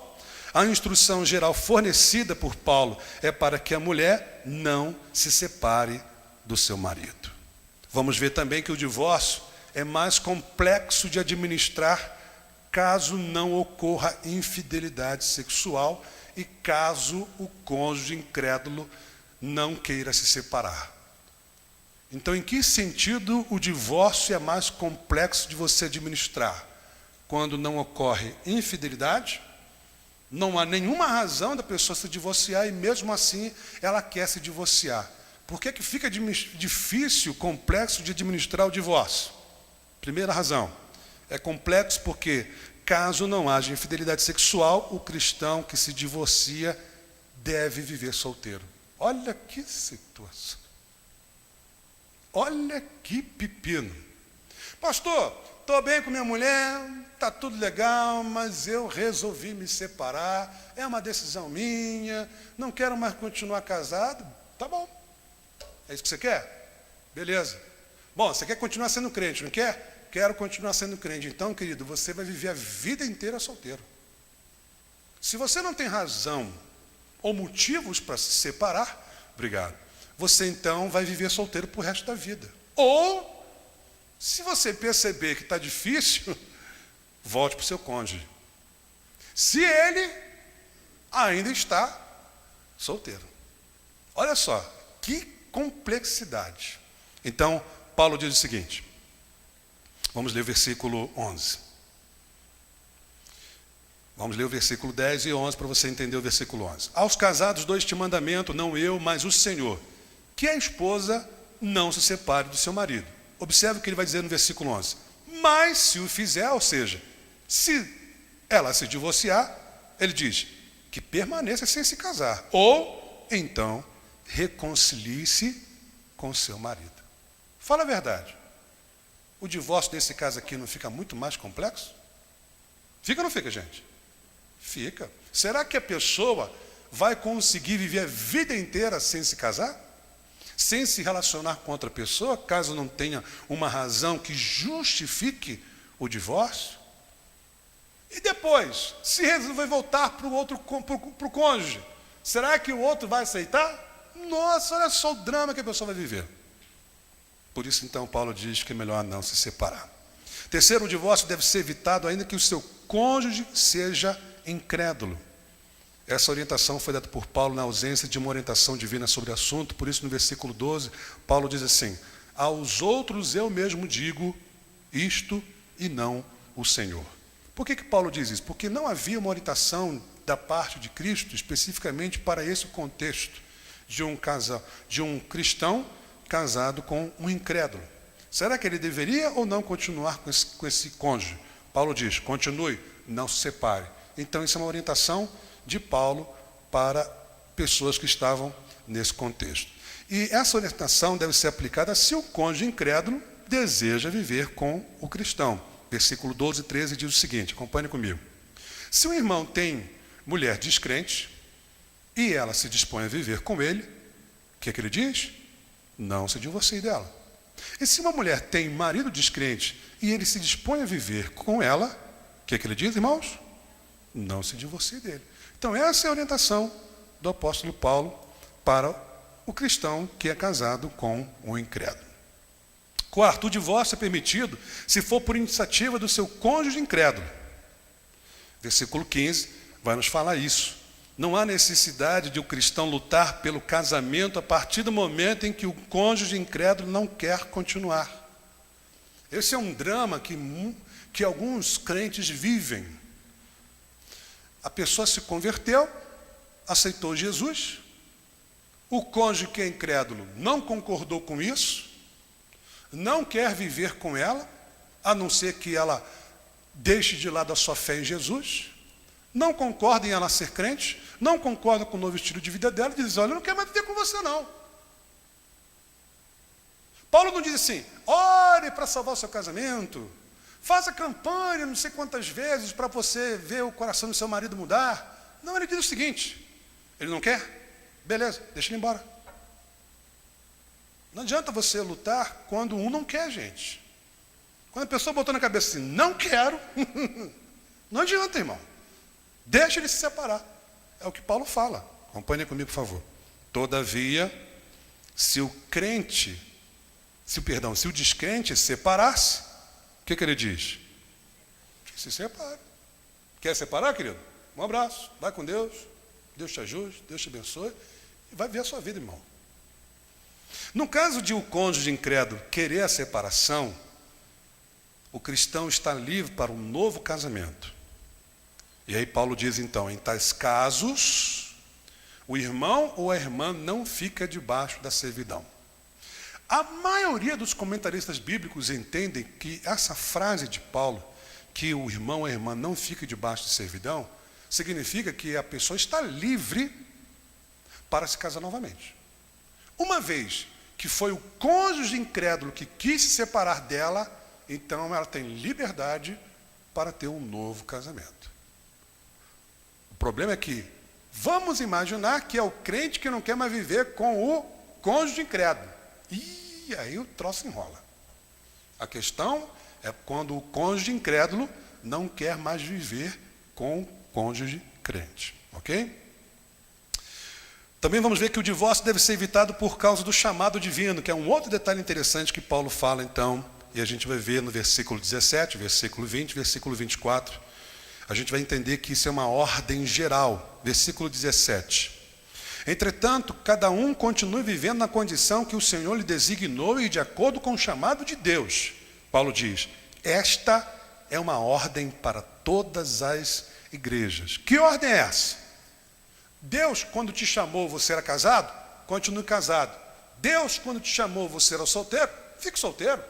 Speaker 1: A instrução geral fornecida por Paulo é para que a mulher não se separe do seu marido. Vamos ver também que o divórcio é mais complexo de administrar caso não ocorra infidelidade sexual e caso o cônjuge incrédulo não queira se separar. Então, em que sentido o divórcio é mais complexo de você administrar? Quando não ocorre infidelidade, não há nenhuma razão da pessoa se divorciar e mesmo assim ela quer se divorciar. Por que fica difícil, complexo de administrar o divórcio? Primeira razão, é complexo porque, caso não haja infidelidade sexual, o cristão que se divorcia deve viver solteiro. Olha que situação. Olha que pepino. Pastor, estou bem com minha mulher, está tudo legal, mas eu resolvi me separar, é uma decisão minha, não quero mais continuar casado. Tá bom. É isso que você quer? Beleza. Bom, você quer continuar sendo crente, não quer? Quero continuar sendo crente. Então, querido, você vai viver a vida inteira solteiro. Se você não tem razão ou motivos para se separar, obrigado, você então vai viver solteiro para o resto da vida. Ou, se você perceber que está difícil, volte para o seu cônjuge. Se ele ainda está solteiro. Olha só, que complexidade. Então, Paulo diz o seguinte, vamos ler o versículo 11. Vamos ler o versículo 10 e 11 para você entender o versículo 11. Aos casados dou este mandamento, não eu, mas o Senhor, que a esposa não se separe do seu marido. Observe o que ele vai dizer no versículo 11. Mas se o fizer, ou seja, se ela se divorciar, ele diz que permaneça sem se casar. Ou, então, reconcilie-se com seu marido. Fala a verdade. O divórcio desse caso aqui não fica muito mais complexo? Fica ou não fica, gente? Fica. Será que a pessoa vai conseguir viver a vida inteira sem se casar? Sem se relacionar com outra pessoa, caso não tenha uma razão que justifique o divórcio? E depois, se resolver voltar para o cônjuge, será que o outro vai aceitar? Nossa, olha só o drama que a pessoa vai viver. Por isso, então, Paulo diz que é melhor não se separar. Terceiro, o divórcio deve ser evitado ainda que o seu cônjuge seja incrédulo. Essa orientação foi dada por Paulo na ausência de uma orientação divina sobre o assunto. Por isso, no versículo 12, Paulo diz assim, aos outros eu mesmo digo isto e não o Senhor. Por que Paulo diz isso? Porque não havia uma orientação da parte de Cristo especificamente para esse contexto de um cristão casado com um incrédulo. Será que ele deveria ou não continuar com esse cônjuge? Paulo diz, continue, não se separe. Então, isso é uma orientação de Paulo para pessoas que estavam nesse contexto. E essa orientação deve ser aplicada se o cônjuge incrédulo deseja viver com o cristão. Versículo 12 e 13 diz o seguinte, acompanhe comigo. Se um irmão tem mulher descrente e ela se dispõe a viver com ele, o que ele diz? Não se divorcie dela. E se uma mulher tem marido descrente e ele se dispõe a viver com ela, o que ele diz, irmãos? Não se divorcie dele. Então, essa é a orientação do apóstolo Paulo para o cristão que é casado com um incrédulo. Quarto, o divórcio é permitido se for por iniciativa do seu cônjuge incrédulo. Versículo 15 vai nos falar isso. Não há necessidade de o cristão lutar pelo casamento a partir do momento em que o cônjuge incrédulo não quer continuar. Esse é um drama que alguns crentes vivem. A pessoa se converteu, aceitou Jesus, o cônjuge que é incrédulo não concordou com isso, não quer viver com ela, a não ser que ela deixe de lado a sua fé em Jesus, não concorda em ela ser crente, não concorda com o novo estilo de vida dela, e diz: olha, eu não quero mais viver com você não. Paulo não diz assim: ore para salvar o seu casamento, faça campanha não sei quantas vezes para você ver o coração do seu marido mudar. Não, ele diz o seguinte: ele não quer? Beleza, deixa ele embora. Não adianta você lutar quando um não quer, gente. Quando a pessoa botou na cabeça assim: não quero, não adianta, irmão. Deixa ele se separar. É o que Paulo fala. Acompanhe comigo, por favor. Todavia, se o descrente separar-se, o que ele diz? Que se separe. Quer separar, querido? Um abraço, vai com Deus, Deus te ajude, Deus te abençoe, e vai ver a sua vida, irmão. No caso de o cônjuge incrédulo querer a separação, o cristão está livre para um novo casamento. E aí Paulo diz então: em tais casos, o irmão ou a irmã não fica debaixo da servidão. A maioria dos comentaristas bíblicos entendem que essa frase de Paulo, que o irmão ou a irmã não fica debaixo de servidão, significa que a pessoa está livre para se casar novamente. Uma vez que foi o cônjuge incrédulo que quis se separar dela, então ela tem liberdade para ter um novo casamento. O problema é que vamos imaginar que é o crente que não quer mais viver com o cônjuge incrédulo. E aí o troço enrola. A questão é quando o cônjuge incrédulo não quer mais viver com o cônjuge crente. Ok? Também vamos ver que o divórcio deve ser evitado por causa do chamado divino, que é um outro detalhe interessante que Paulo fala então, e a gente vai ver no versículo 17, versículo 20, versículo 24. A gente vai entender que isso é uma ordem geral. Versículo 17. Entretanto, cada um continue vivendo na condição que o Senhor lhe designou e de acordo com o chamado de Deus. Paulo diz: esta é uma ordem para todas as igrejas. Que ordem é essa? Deus, quando te chamou, você era casado? Continue casado. Deus, quando te chamou, você era solteiro? Fique solteiro.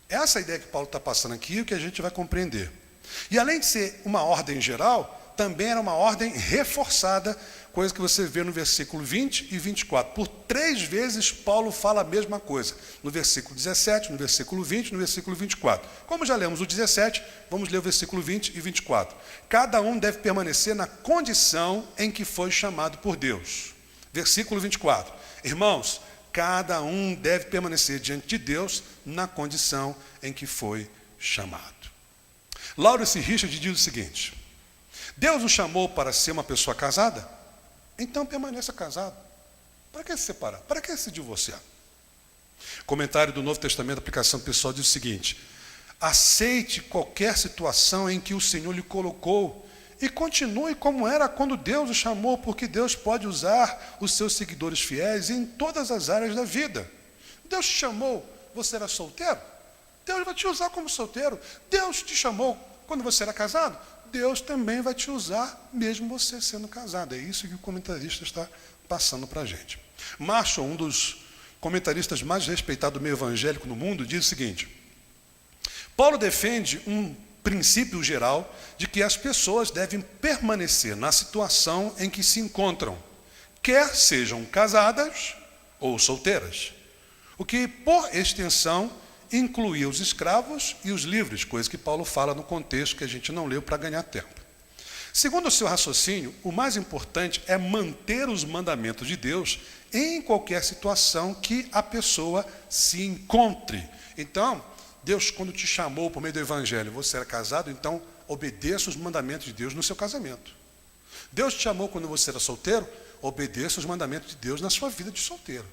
Speaker 1: Essa é a ideia que Paulo está passando aqui e o que a gente vai compreender. E além de ser uma ordem geral, também era uma ordem reforçada, coisa que você vê no versículo 20 e 24. Por 3 vezes Paulo fala a mesma coisa. No versículo 17, no versículo 20 e no versículo 24. Como já lemos o 17, vamos ler o versículo 20 e 24. Cada um deve permanecer na condição em que foi chamado por Deus. Versículo 24. Irmãos, cada um deve permanecer diante de Deus na condição em que foi chamado. Lawrence Richard diz o seguinte: Deus o chamou para ser uma pessoa casada? Então permaneça casado. Para que se separar? Para que se divorciar? Comentário do Novo Testamento, aplicação pessoal, diz o seguinte: aceite qualquer situação em que o Senhor lhe colocou e continue como era quando Deus o chamou, porque Deus pode usar os seus seguidores fiéis em todas as áreas da vida. Deus te chamou, você era solteiro? Deus vai te usar como solteiro. Deus te chamou quando você era casado? Deus também vai te usar, mesmo você sendo casado. É isso que o comentarista está passando para a gente. Marshall, um dos comentaristas mais respeitados do meio evangélico no mundo, diz o seguinte: Paulo defende um princípio geral de que as pessoas devem permanecer na situação em que se encontram, quer sejam casadas ou solteiras, o que, por extensão, incluía os escravos e os livres, coisa que Paulo fala no contexto que a gente não leu para ganhar tempo. Segundo o seu raciocínio, o mais importante é manter os mandamentos de Deus em qualquer situação que a pessoa se encontre. Então, Deus, quando te chamou por meio do Evangelho, você era casado, então obedeça os mandamentos de Deus no seu casamento. Deus te chamou quando você era solteiro, obedeça os mandamentos de Deus na sua vida de solteiro.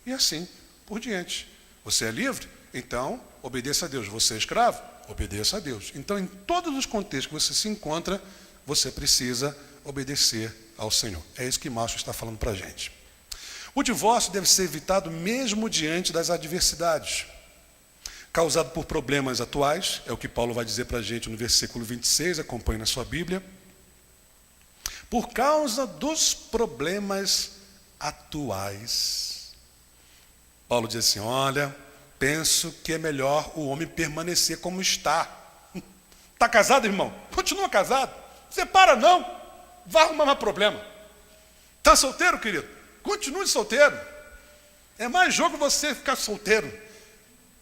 Speaker 1: E assim por diante. Você é livre? Então, obedeça a Deus. Você é escravo? Obedeça a Deus. Então, em todos os contextos que você se encontra, você precisa obedecer ao Senhor. É isso que Márcio está falando para a gente. O divórcio deve ser evitado mesmo diante das adversidades, causado por problemas atuais, é o que Paulo vai dizer para a gente no versículo 26, acompanhe na sua Bíblia. Por causa dos problemas atuais. Paulo diz assim, olha, penso que é melhor o homem permanecer como está. Está casado, irmão? Continua casado. Separa não, vai arrumar mais problema. Está solteiro, querido? Continue solteiro. É mais jogo você ficar solteiro.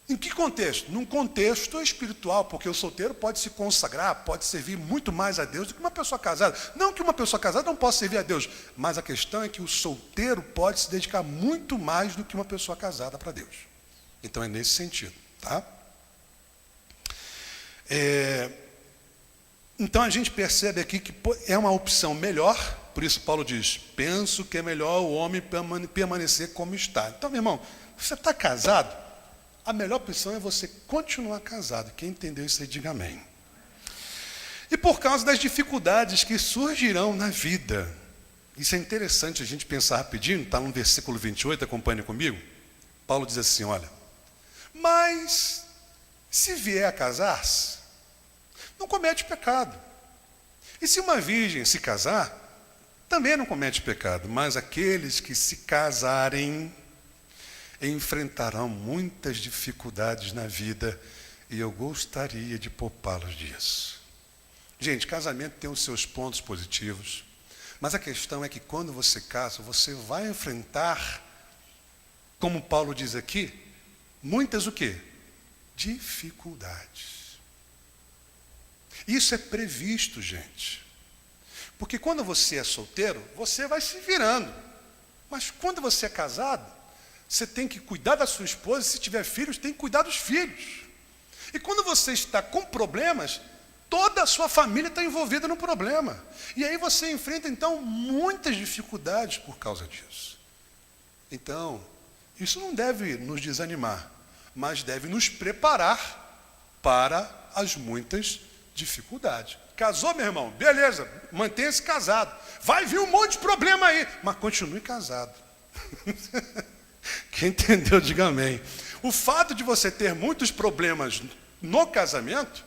Speaker 1: Em que contexto? Num contexto espiritual, porque o solteiro pode se consagrar, pode servir muito mais a Deus do que uma pessoa casada. Não que uma pessoa casada não possa servir a Deus, mas a questão é que o solteiro pode se dedicar muito mais do que uma pessoa casada para Deus. Então é nesse sentido, tá? Então a gente percebe aqui que é uma opção melhor, por isso Paulo diz, penso que é melhor o homem permanecer como está. Então, meu irmão, você está casado? A melhor opção é você continuar casado. Quem entendeu isso aí, diga amém. E por causa das dificuldades que surgirão na vida. Isso é interessante a gente pensar rapidinho, está no versículo 28, acompanhe comigo. Paulo diz assim, olha, mas se vier a casar-se, não comete pecado. E se uma virgem se casar, também não comete pecado. Mas aqueles que se casarem enfrentarão muitas dificuldades na vida e eu gostaria de poupá-los disso. Gente, casamento tem os seus pontos positivos, mas a questão é que quando você casa, você vai enfrentar, como Paulo diz aqui, muitas o quê? Dificuldades. Isso é previsto, gente. Porque quando você é solteiro, você vai se virando. Mas quando você é casado, você tem que cuidar da sua esposa, se tiver filhos, tem que cuidar dos filhos. E quando você está com problemas, toda a sua família está envolvida no problema. E aí você enfrenta, então, muitas dificuldades por causa disso. Então, isso não deve nos desanimar, mas deve nos preparar para as muitas dificuldades. Casou, meu irmão? Beleza, mantenha-se casado. Vai vir um monte de problema aí, mas continue casado. Quem entendeu, diga amém. O fato de você ter muitos problemas no casamento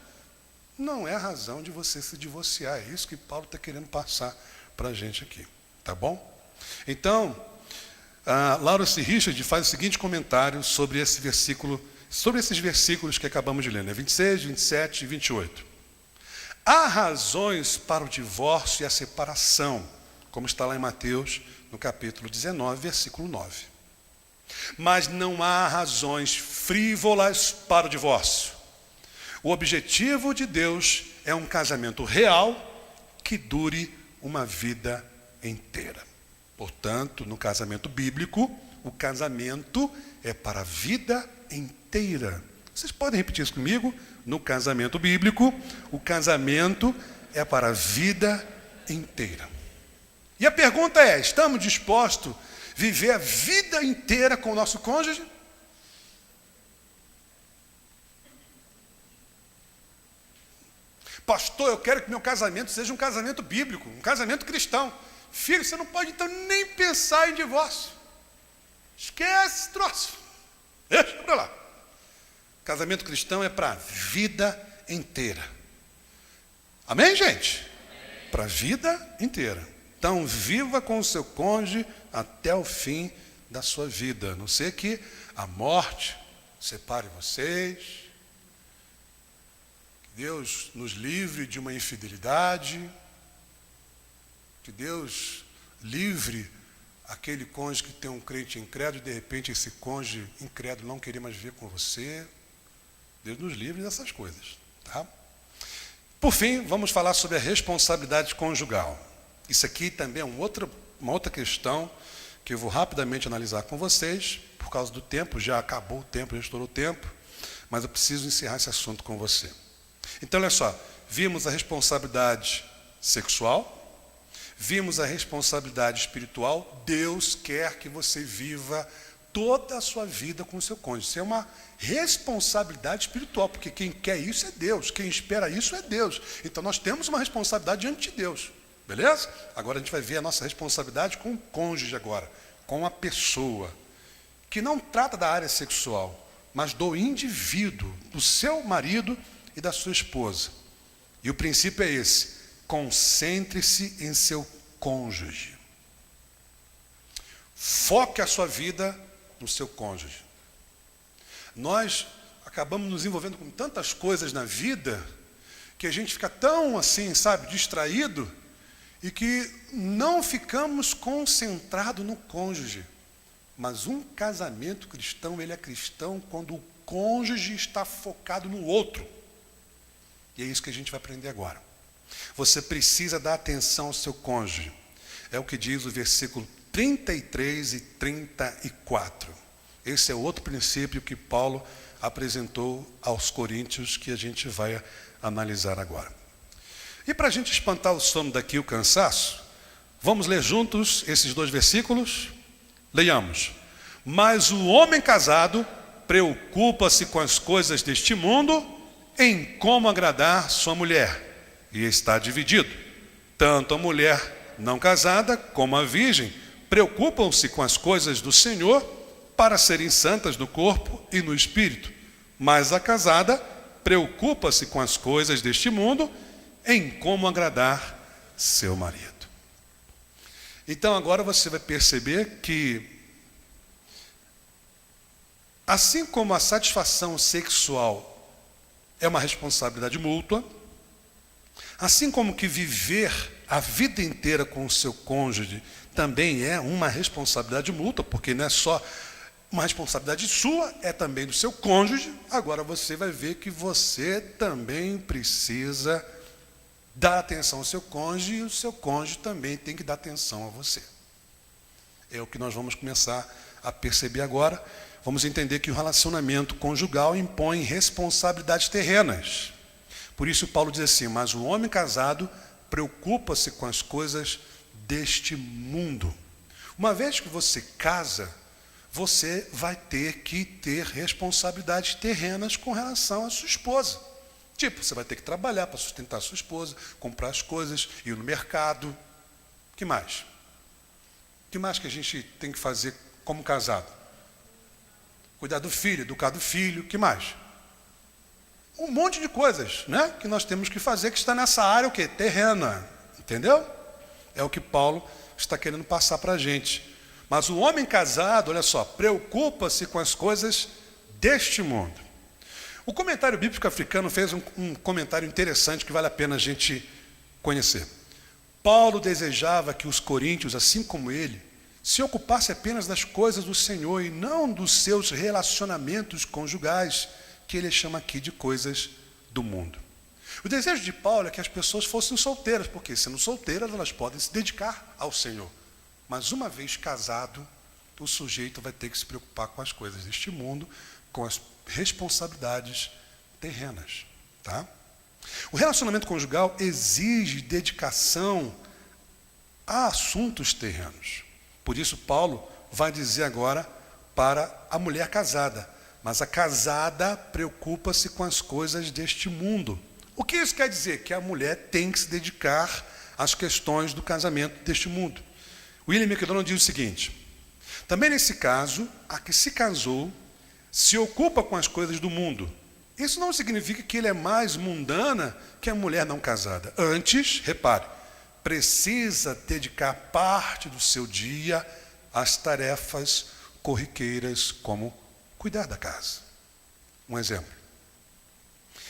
Speaker 1: não é a razão de você se divorciar. É isso que Paulo está querendo passar para a gente aqui. Tá bom? Então, Laura C. Richard faz o seguinte comentário sobre esse versículo, sobre esses versículos que acabamos de ler, né? 26, 27 e 28. Há razões para o divórcio e a separação, como está lá em Mateus, no capítulo 19, versículo 9. Mas não há razões frívolas para o divórcio. O objetivo de Deus é um casamento real que dure uma vida inteira. Portanto, no casamento bíblico, o casamento é para a vida inteira. Vocês podem repetir isso comigo? No casamento bíblico, o casamento é para a vida inteira. E a pergunta é, estamos dispostos a viver a vida inteira com o nosso cônjuge? Pastor, eu quero que meu casamento seja um casamento bíblico, um casamento cristão. Filho, você não pode então nem pensar em divórcio. Esquece esse troço. Deixa para lá. Casamento cristão é para a vida inteira. Amém, gente? Para a vida inteira. Então, viva com o seu cônjuge até o fim da sua vida. A não ser que a morte separe vocês. Que Deus nos livre de uma infidelidade. Que Deus livre aquele cônjuge que tem um crente incrédulo e de repente esse cônjuge incrédulo não querer mais ver com você. Deus nos livre dessas coisas, tá? Por fim, vamos falar sobre a responsabilidade conjugal. Isso aqui também é uma outra questão que eu vou rapidamente analisar com vocês, por causa do tempo, já acabou o tempo, já estourou o tempo, mas eu preciso encerrar esse assunto com você. Então, olha só, vimos a responsabilidade sexual, vimos a responsabilidade espiritual. Deus quer que você viva toda a sua vida com o seu cônjuge. Isso é uma responsabilidade espiritual, porque quem quer isso é Deus, quem espera isso é Deus. Então nós temos uma responsabilidade diante de Deus, beleza? Agora a gente vai ver a nossa responsabilidade com o cônjuge agora, com a pessoa, que não trata da área sexual, mas do indivíduo, do seu marido e da sua esposa. E o princípio é esse: concentre-se em seu cônjuge. Foque a sua vida no seu cônjuge. Nós acabamos nos envolvendo com tantas coisas na vida que a gente fica tão assim, sabe, distraído, e que não ficamos concentrados no cônjuge. Mas um casamento cristão, ele é cristão quando o cônjuge está focado no outro. E é isso que a gente vai aprender agora. Você precisa dar atenção ao seu cônjuge. É o que diz o versículo 33 e 34. Esse é outro princípio que Paulo apresentou aos coríntios, que a gente vai analisar agora. E para a gente espantar o sono daqui, o cansaço, vamos ler juntos esses dois versículos? Leiamos. Mas o homem casado preocupa-se com as coisas deste mundo, em como agradar sua mulher, e está dividido. Tanto a mulher não casada como a virgem preocupam-se com as coisas do Senhor, para serem santas no corpo e no espírito. Mas a casada preocupa-se com as coisas deste mundo, em como agradar seu marido. Então agora você vai perceber que, assim como a satisfação sexual é uma responsabilidade mútua, assim como que viver a vida inteira com o seu cônjuge também é uma responsabilidade mútua, porque não é só uma responsabilidade sua, é também do seu cônjuge. Agora você vai ver que você também precisa dar atenção ao seu cônjuge, e o seu cônjuge também tem que dar atenção a você. É o que nós vamos começar a perceber agora. Vamos entender que o relacionamento conjugal impõe responsabilidades terrenas. Por isso Paulo diz assim: mas o homem casado preocupa-se com as coisas deste mundo. Uma vez que você casa, você vai ter que ter responsabilidades terrenas com relação à sua esposa. Tipo, você vai ter que trabalhar para sustentar a sua esposa, comprar as coisas, ir no mercado. O que mais? O que mais que a gente tem que fazer como casado? Cuidar do filho, educar do filho. O que mais? Um monte de coisas, né, que nós temos que fazer, que está nessa área, o quê? Terrena. Entendeu? É o que Paulo está querendo passar para a gente. Mas o homem casado, olha só, preocupa-se com as coisas deste mundo. O comentário bíblico africano fez um comentário interessante que vale a pena a gente conhecer. Paulo desejava que os coríntios, assim como ele, se ocupassem apenas das coisas do Senhor e não dos seus relacionamentos conjugais, que ele chama aqui de coisas do mundo. O desejo de Paulo é que as pessoas fossem solteiras, porque sendo solteiras elas podem se dedicar ao Senhor. Mas uma vez casado, o sujeito vai ter que se preocupar com as coisas deste mundo, com as responsabilidades terrenas, tá? O relacionamento conjugal exige dedicação a assuntos terrenos. Por isso Paulo vai dizer agora para a mulher casada: mas a casada preocupa-se com as coisas deste mundo. O que isso quer dizer? Que a mulher tem que se dedicar às questões do casamento deste mundo. William MacDonald diz o seguinte: também nesse caso, a que se casou se ocupa com as coisas do mundo. Isso não significa que ele é mais mundana que a mulher não casada. Antes, repare, precisa dedicar parte do seu dia às tarefas corriqueiras, como cuidar da casa. Um exemplo.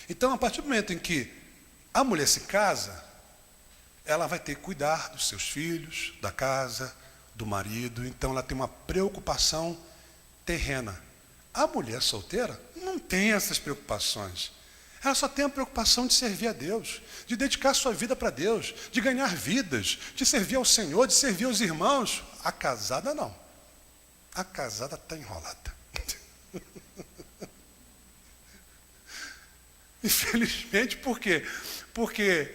Speaker 1: Então, a partir do momento em que a mulher se casa, ela vai ter que cuidar dos seus filhos, da casa, do marido. Então, ela tem uma preocupação terrena. A mulher solteira não tem essas preocupações. Ela só tem a preocupação de servir a Deus, de dedicar sua vida para Deus, de ganhar vidas, de servir ao Senhor, de servir aos irmãos. A casada não. A casada está enrolada. Infelizmente, por quê? Porque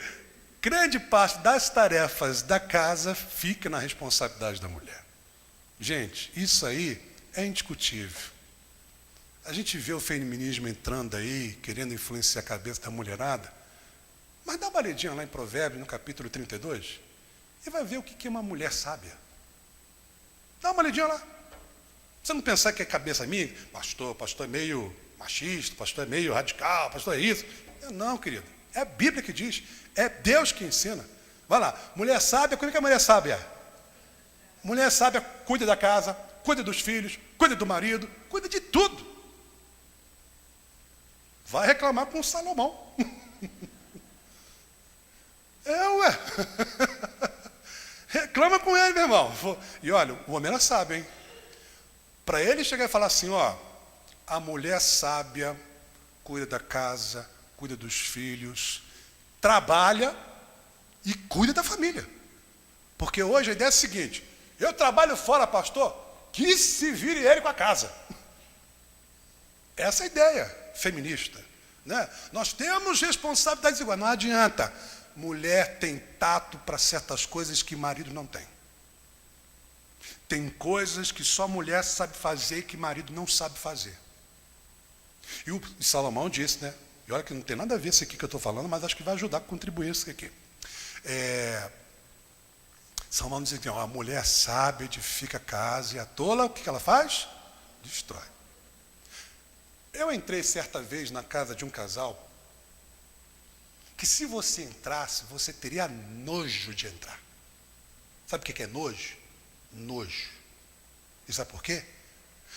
Speaker 1: grande parte das tarefas da casa fica na responsabilidade da mulher. Gente, isso aí é indiscutível. A gente vê o feminismo entrando aí, querendo influenciar a cabeça da mulherada, mas dá uma olhadinha lá em Provérbios, no capítulo 32, e vai ver o que é uma mulher sábia. Dá uma olhadinha lá. Você não pensar que é cabeça minha, pastor é meio machista, pastor é meio radical, pastor é isso. Não, querido, é a Bíblia que diz, é Deus que ensina. Vai lá, mulher sábia, como é que é mulher sábia? Mulher sábia cuida da casa, cuida dos filhos, cuida do marido, cuida de tudo. Vai reclamar com Salomão. Ué. Reclama com ele, meu irmão. E olha, o homem era sábio, hein? Para ele chegar e falar assim, ó, a mulher sábia cuida da casa, cuida dos filhos, trabalha e cuida da família. Porque hoje a ideia é a seguinte, eu trabalho fora, pastor, que se vire ele com a casa. Essa é a ideia feminista, né? Nós temos responsabilidades iguais, não adianta. Mulher tem tato para certas coisas que marido não tem. Tem coisas que só mulher sabe fazer e que marido não sabe fazer. E Salomão disse, né? E olha que não tem nada a ver isso aqui que eu estou falando, mas acho que vai ajudar a contribuir isso aqui. Salomão diz que a mulher sábia edifica a casa e a tola, o que ela faz? Destrói. Eu entrei certa vez na casa de um casal que se você entrasse, você teria nojo de entrar. Sabe o que é nojo? Nojo. E sabe por quê?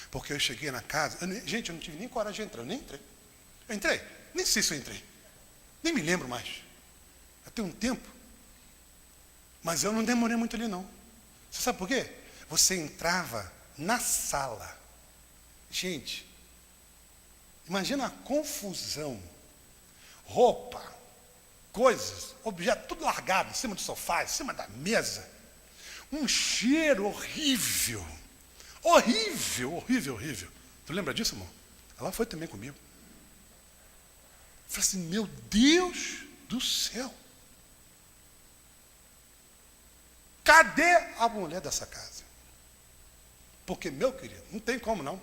Speaker 1: Porque eu cheguei na casa, gente, eu não tive nem coragem de entrar, eu nem entrei. Eu entrei, nem sei se eu entrei. Nem me lembro mais. Já tem um tempo. Mas eu não demorei muito ali, não. Você sabe por quê? Você entrava na sala. Gente, imagina a confusão. Roupa, coisas, objetos, tudo largado em cima do sofá, em cima da mesa. Um cheiro horrível. Horrível, horrível, horrível. Tu lembra disso, irmão? Ela foi também comigo. Eu falei assim, meu Deus do céu. Cadê a mulher dessa casa? Porque, meu querido, não tem como não.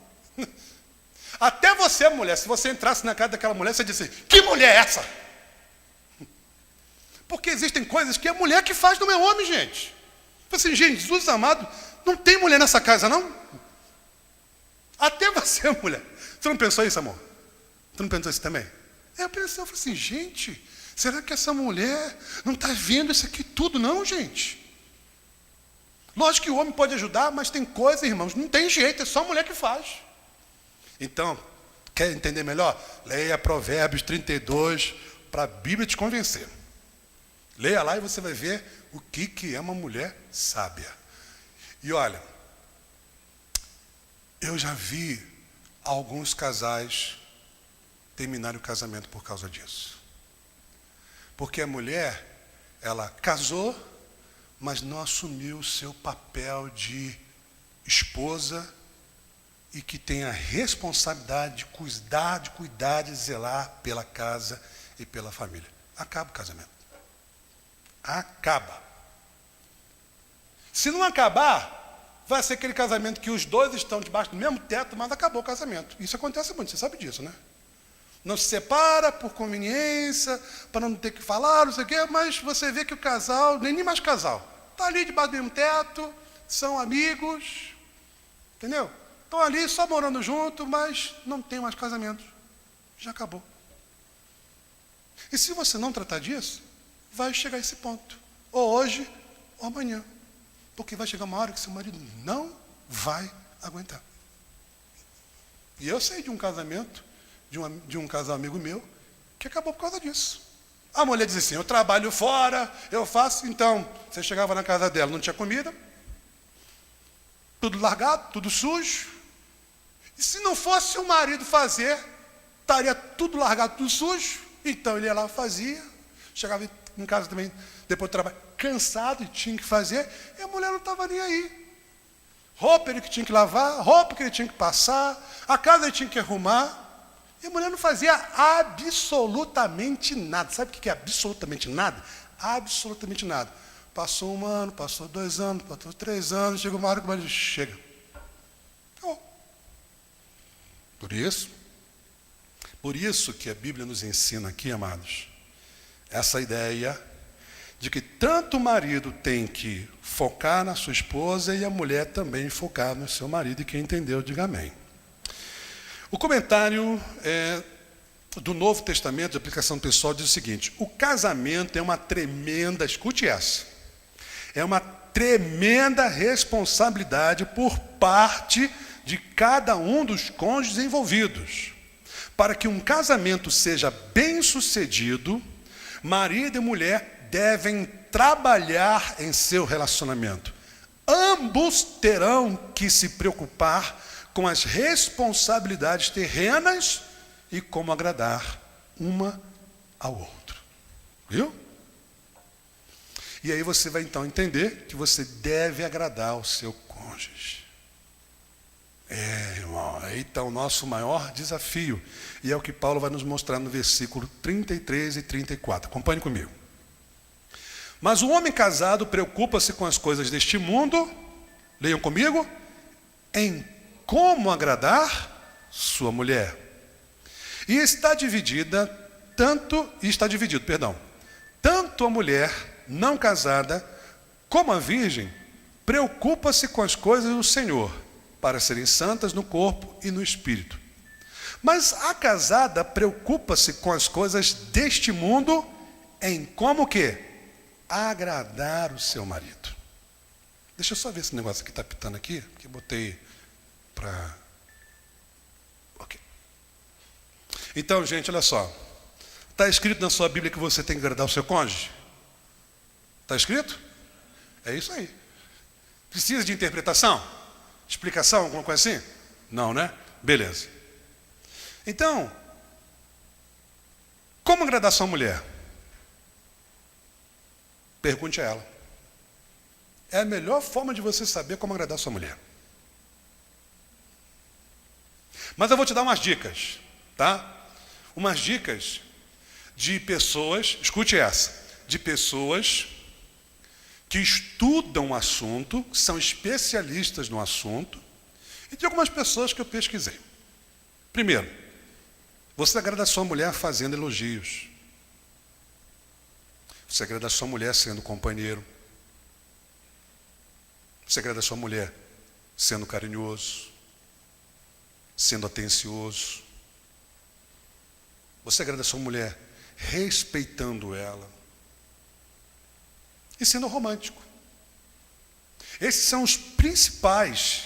Speaker 1: Até você, mulher, se você entrasse na casa daquela mulher, você disse, que mulher é essa? Porque existem coisas que é a mulher que faz no meu homem, gente. Eu falei assim, gente, Jesus amado, não tem mulher nessa casa, não? Até você, mulher. Você não pensou isso, amor? Você não pensou isso também? Eu pensei, eu falei assim, gente, será que essa mulher não está vendo isso aqui tudo, não, gente? Lógico que o homem pode ajudar, mas tem coisas, irmãos, não tem jeito, é só a mulher que faz. Então, quer entender melhor? Leia Provérbios 32 para a Bíblia te convencer. Leia lá e você vai ver o que é uma mulher sábia. E olha, eu já vi alguns casais terminarem o casamento por causa disso. Porque a mulher, ela casou, mas não assumiu o seu papel de esposa e que tem a responsabilidade de cuidar, de zelar pela casa e pela família. Acaba o casamento. Acaba. Se não acabar, vai ser aquele casamento que os dois estão debaixo do mesmo teto, mas acabou o casamento. Isso acontece muito, você sabe disso, né? Não se separa por conveniência, para não ter que falar, não sei o quê, mas você vê que o casal, nem mais casal, está ali debaixo do mesmo teto, são amigos, entendeu? Estão ali só morando junto, mas não tem mais casamento. Já acabou. E se você não tratar disso, vai chegar a esse ponto. Ou hoje, ou amanhã. Porque vai chegar uma hora que seu marido não vai aguentar. E eu sei de um casamento, de um casal amigo meu, que acabou por causa disso. A mulher diz assim, eu trabalho fora, eu faço, então, você chegava na casa dela, não tinha comida, tudo largado, tudo sujo. E se não fosse o marido fazer, estaria tudo largado, tudo sujo. Então ele ia lá, fazia, chegava em casa também, depois do trabalho, cansado, e tinha que fazer, e a mulher não estava nem aí. Roupa ele que tinha que lavar, roupa que ele tinha que passar, a casa ele tinha que arrumar, e a mulher não fazia absolutamente nada. Sabe o que é absolutamente nada? Absolutamente nada. Passou 1 ano, passou 2 anos, passou 3 anos, chegou uma hora que o marido chega. Acabou. Por isso que a Bíblia nos ensina aqui, amados, essa ideia de que tanto o marido tem que focar na sua esposa e a mulher também focar no seu marido. E quem entendeu, diga amém. O comentário do Novo Testamento, de aplicação pessoal, diz o seguinte: o casamento é uma tremenda, escute essa, é uma tremenda responsabilidade por parte de cada um dos cônjuges envolvidos. Para que um casamento seja bem-sucedido, marido e mulher devem trabalhar em seu relacionamento. Ambos terão que se preocupar com as responsabilidades terrenas e como agradar uma ao outro. Viu? E aí você vai então entender que você deve agradar o seu cônjuge. Irmão, aí está o nosso maior desafio. E é o que Paulo vai nos mostrar no versículo 33 e 34. Acompanhe comigo. Mas o homem casado preocupa-se com as coisas deste mundo, leiam comigo, em como agradar sua mulher. E está dividido, tanto a mulher não casada como a virgem preocupa-se com as coisas do Senhor, para serem santas no corpo e no espírito. Mas a casada preocupa-se com as coisas deste mundo, em como que? Agradar o seu marido. Deixa eu só ver esse negócio que está pitando aqui, que eu botei para... Ok. Então, gente, olha só. Está escrito na sua Bíblia que você tem que agradar o seu cônjuge? Está escrito? É isso aí. Precisa de interpretação? Explicação, alguma coisa assim? Não, né? Beleza. Então, como agradar sua mulher? Pergunte a ela. É a melhor forma de você saber como agradar sua mulher. Mas eu vou te dar umas dicas, tá? Umas dicas de pessoas, escute essa, de pessoas que estudam o assunto, são especialistas no assunto, e de algumas pessoas que eu pesquisei. Primeiro, você agrada a sua mulher fazendo elogios. Você agrada a sua mulher sendo companheiro. Você agrada a sua mulher sendo carinhoso, sendo atencioso. Você agrada a sua mulher respeitando ela e sendo romântico. Esses são os principais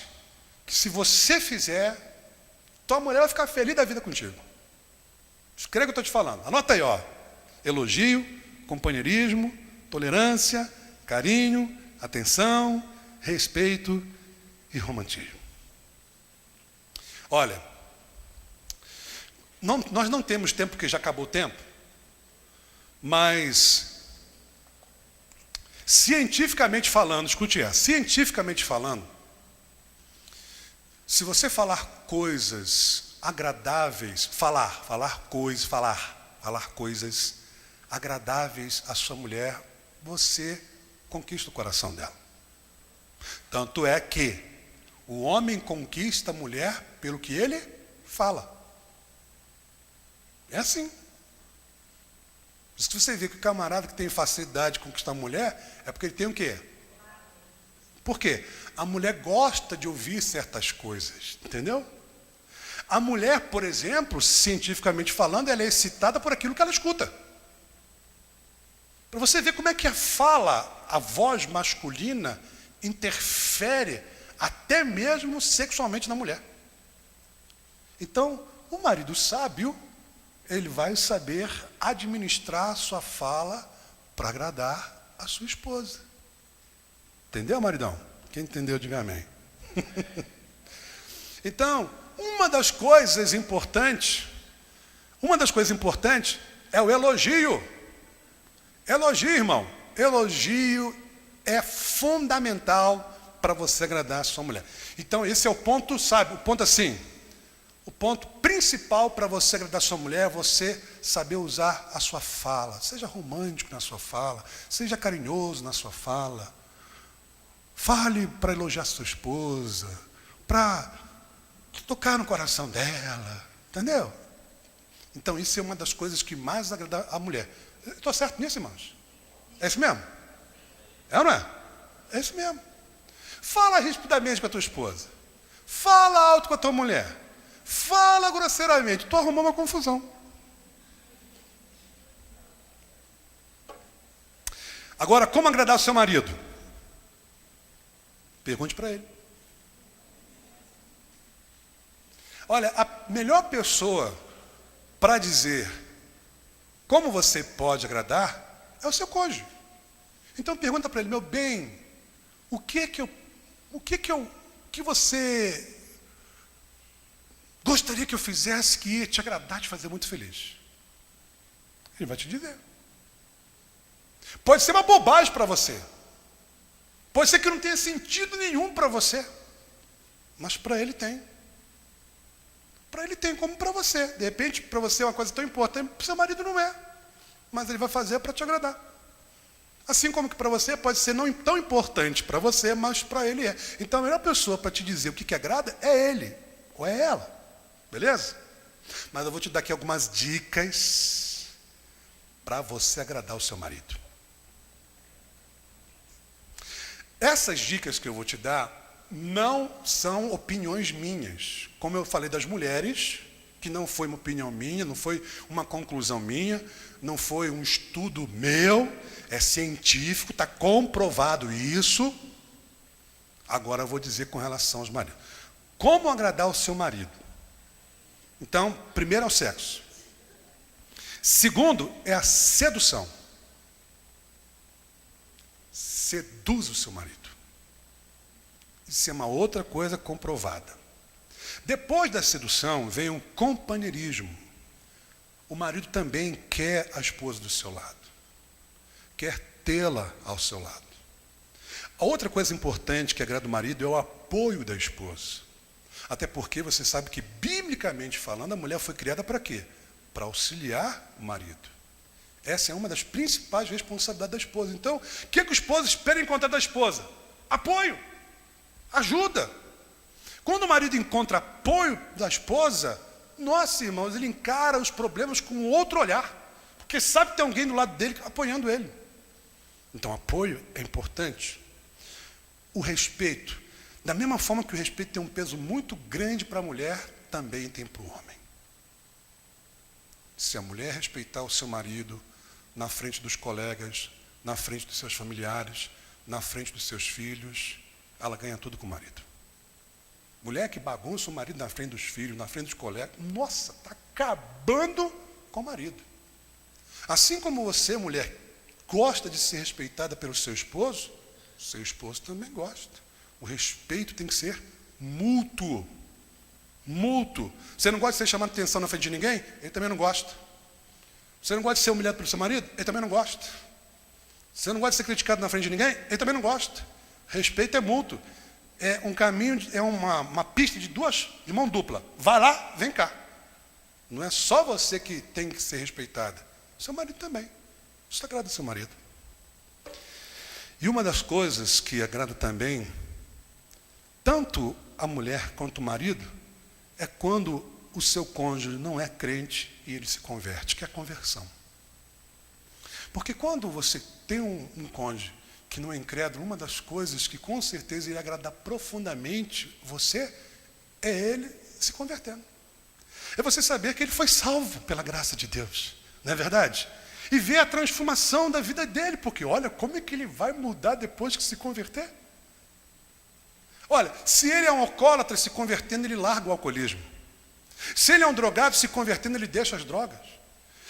Speaker 1: que, se você fizer, tua mulher vai ficar feliz da vida contigo. Escreve o que eu estou te falando. Anota aí, ó. Elogio, companheirismo, tolerância, carinho, atenção, respeito e romantismo. Olha, nós não temos tempo, porque já acabou o tempo, mas cientificamente falando, escute essa, cientificamente falando, se você falar coisas agradáveis, falar coisas agradáveis à sua mulher, você conquista o coração dela. Tanto é que o homem conquista a mulher pelo que ele fala. É assim. Se você vê que o camarada que tem facilidade de conquistar a mulher, é porque ele tem o quê? Por quê? A mulher gosta de ouvir certas coisas, entendeu? A mulher, por exemplo, cientificamente falando, ela é excitada por aquilo que ela escuta. Para você ver como é que a fala, a voz masculina, interfere até mesmo sexualmente na mulher. Então, o marido sábio, ele vai saber administrar a sua fala para agradar a sua esposa. Entendeu, maridão? Quem entendeu, diga amém. Então, uma das coisas importantes é o elogio. Elogio, irmão. Elogio é fundamental para você agradar a sua mulher. Então, esse é o ponto, sabe? O ponto assim, o ponto principal para você agradar a sua mulher é você saber usar a sua fala. Seja romântico na sua fala, seja carinhoso na sua fala. Fale para elogiar sua esposa, para tocar no coração dela, entendeu? Então isso é uma das coisas que mais agrada a mulher. Estou certo nisso, irmãos? É isso mesmo? É ou não é? É isso mesmo. Fala rispidamente com a tua esposa. Fala alto com a tua mulher. Fala grosseiramente. Tu arrumou uma confusão. Agora, como agradar o seu marido? Pergunte para ele. Olha, a melhor pessoa para dizer como você pode agradar é o seu cônjuge. Então pergunta para ele, meu bem, o que você gostaria que eu fizesse que ia te agradar, te fazer muito feliz? Ele vai te dizer. Pode ser uma bobagem para você. Pode ser que não tenha sentido nenhum para você. Mas para ele tem. Para ele tem como para você. De repente, para você é uma coisa tão importante, para o seu marido não é. Mas ele vai fazer para te agradar. Assim como que para você pode ser não tão importante para você, mas para ele é. Então a melhor pessoa para te dizer o que agrada é ele, ou é ela. Beleza? Mas eu vou te dar aqui algumas dicas para você agradar o seu marido. Essas dicas que eu vou te dar não são opiniões minhas. Como eu falei das mulheres, que não foi uma opinião minha, não foi uma conclusão minha, não foi um estudo meu, é científico, está comprovado isso. Agora eu vou dizer com relação aos maridos. Como agradar o seu marido? Então, primeiro é o sexo. Segundo é a sedução. Seduz o seu marido. Isso é uma outra coisa comprovada. Depois da sedução vem um companheirismo. O marido também quer a esposa do seu lado. Quer tê-la ao seu lado. A outra coisa importante que agrada o marido é o apoio da esposa. Até porque você sabe que, biblicamente falando, a mulher foi criada para quê? Para auxiliar o marido. Essa é uma das principais responsabilidades da esposa. Então, o que o esposo espera encontrar da esposa? Apoio. Ajuda. Quando o marido encontra apoio da esposa, nossa, irmãos, ele encara os problemas com outro olhar. Porque sabe que tem alguém do lado dele apoiando ele. Então, apoio é importante. O respeito. Da mesma forma que o respeito tem um peso muito grande para a mulher, também tem para o homem. Se a mulher respeitar o seu marido na frente dos colegas, na frente dos seus familiares, na frente dos seus filhos, ela ganha tudo com o marido. Mulher que bagunça o marido na frente dos filhos, na frente dos colegas, nossa, está acabando com o marido. Assim como você, mulher, gosta de ser respeitada pelo seu esposo também gosta. O respeito tem que ser mútuo. Mútuo. Você não gosta de ser chamado de atenção na frente de ninguém? Ele também não gosta. Você não gosta de ser humilhado pelo seu marido? Ele também não gosta. Você não gosta de ser criticado na frente de ninguém? Ele também não gosta. Respeito é mútuo. É um caminho, é uma pista de mão dupla. Vai lá, vem cá. Não é só você que tem que ser respeitada. Seu marido também. Isso agrada o seu marido. E uma das coisas que agrada também, tanto a mulher quanto o marido, é quando o seu cônjuge não é crente e ele se converte, que é a conversão. Porque quando você tem um cônjuge que não é incrédulo, uma das coisas que com certeza irá agradar profundamente você, é ele se convertendo. É você saber que ele foi salvo pela graça de Deus, não é verdade? E ver a transformação da vida dele, porque olha, como é que ele vai mudar depois que se converter? Olha, se ele é um alcoólatra se convertendo, ele larga o alcoolismo. Se ele é um drogado se convertendo, ele deixa as drogas.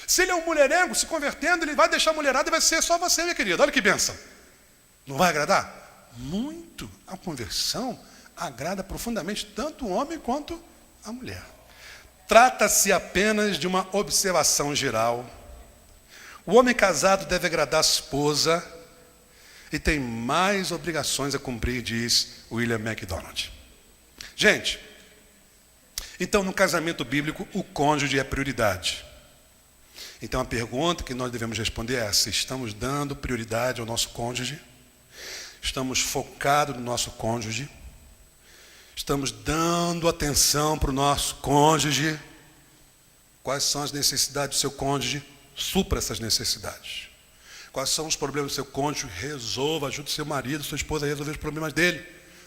Speaker 1: Se ele é um mulherengo se convertendo, ele vai deixar a mulherada e vai ser só você, minha querida. Olha que bênção. Não vai agradar? Muito. A conversão agrada profundamente tanto o homem quanto a mulher. Trata-se apenas de uma observação geral. O homem casado deve agradar a esposa e tem mais obrigações a cumprir, diz William MacDonald. Gente, então no casamento bíblico o cônjuge é prioridade. Então a pergunta que nós devemos responder é essa: estamos dando prioridade ao nosso cônjuge? Estamos focados no nosso cônjuge? Estamos dando atenção para o nosso cônjuge. Quais são as necessidades do seu cônjuge? Supra essas necessidades. Quais são os problemas do seu cônjuge? Resolva, ajude seu marido, sua esposa a resolver os problemas dele.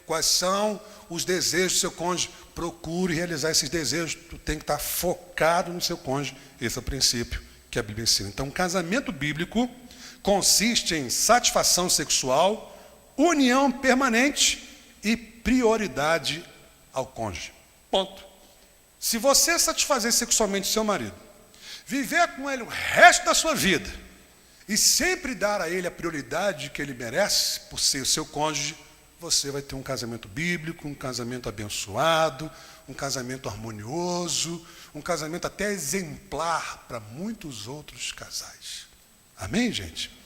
Speaker 1: Quais são os desejos do seu cônjuge? Procure realizar esses desejos. Tu tem que estar focado no seu cônjuge. Esse é o princípio que a Bíblia ensina. Então, o casamento bíblico consiste em satisfação sexual, união permanente e prioridade ao cônjuge. Ponto. Se você satisfazer sexualmente seu marido, viver com ele o resto da sua vida e sempre dar a ele a prioridade que ele merece por ser o seu cônjuge, você vai ter um casamento bíblico, um casamento abençoado, um casamento harmonioso, um casamento até exemplar para muitos outros casais. Amém, gente?